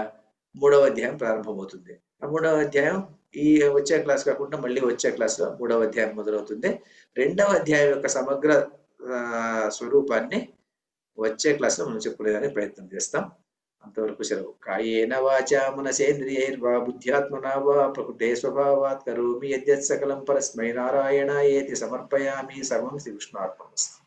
3వ అధ్యాయం ప్రారంభమవుతుంది. ఆ 3వ అధ్యాయం ఈ వచ్చే క్లాస్ కాకుండా మళ్ళీ వచ్చే క్లాస్లో 3వ అధ్యాయం మొదలవుతుంది. 2వ అధ్యాయం యొక్క సమగ్ర స్వరూపాన్ని వచ్చే క్లాస్లో మనం చెప్పుకునేదానికి ప్రయత్నం చేస్తాం. అంతవరకు సెలవు. కాయేన వాచా మనసేంద్రియైర్వా బుద్ధ్యాత్మనా వా ప్రకృతే స్వభావాత్ కరోమి యద్యత్ సకలం పరస్మై నారాయణాయేతి సమర్పయామి. సర్వం శ్రీకృష్ణార్పణమస్తు.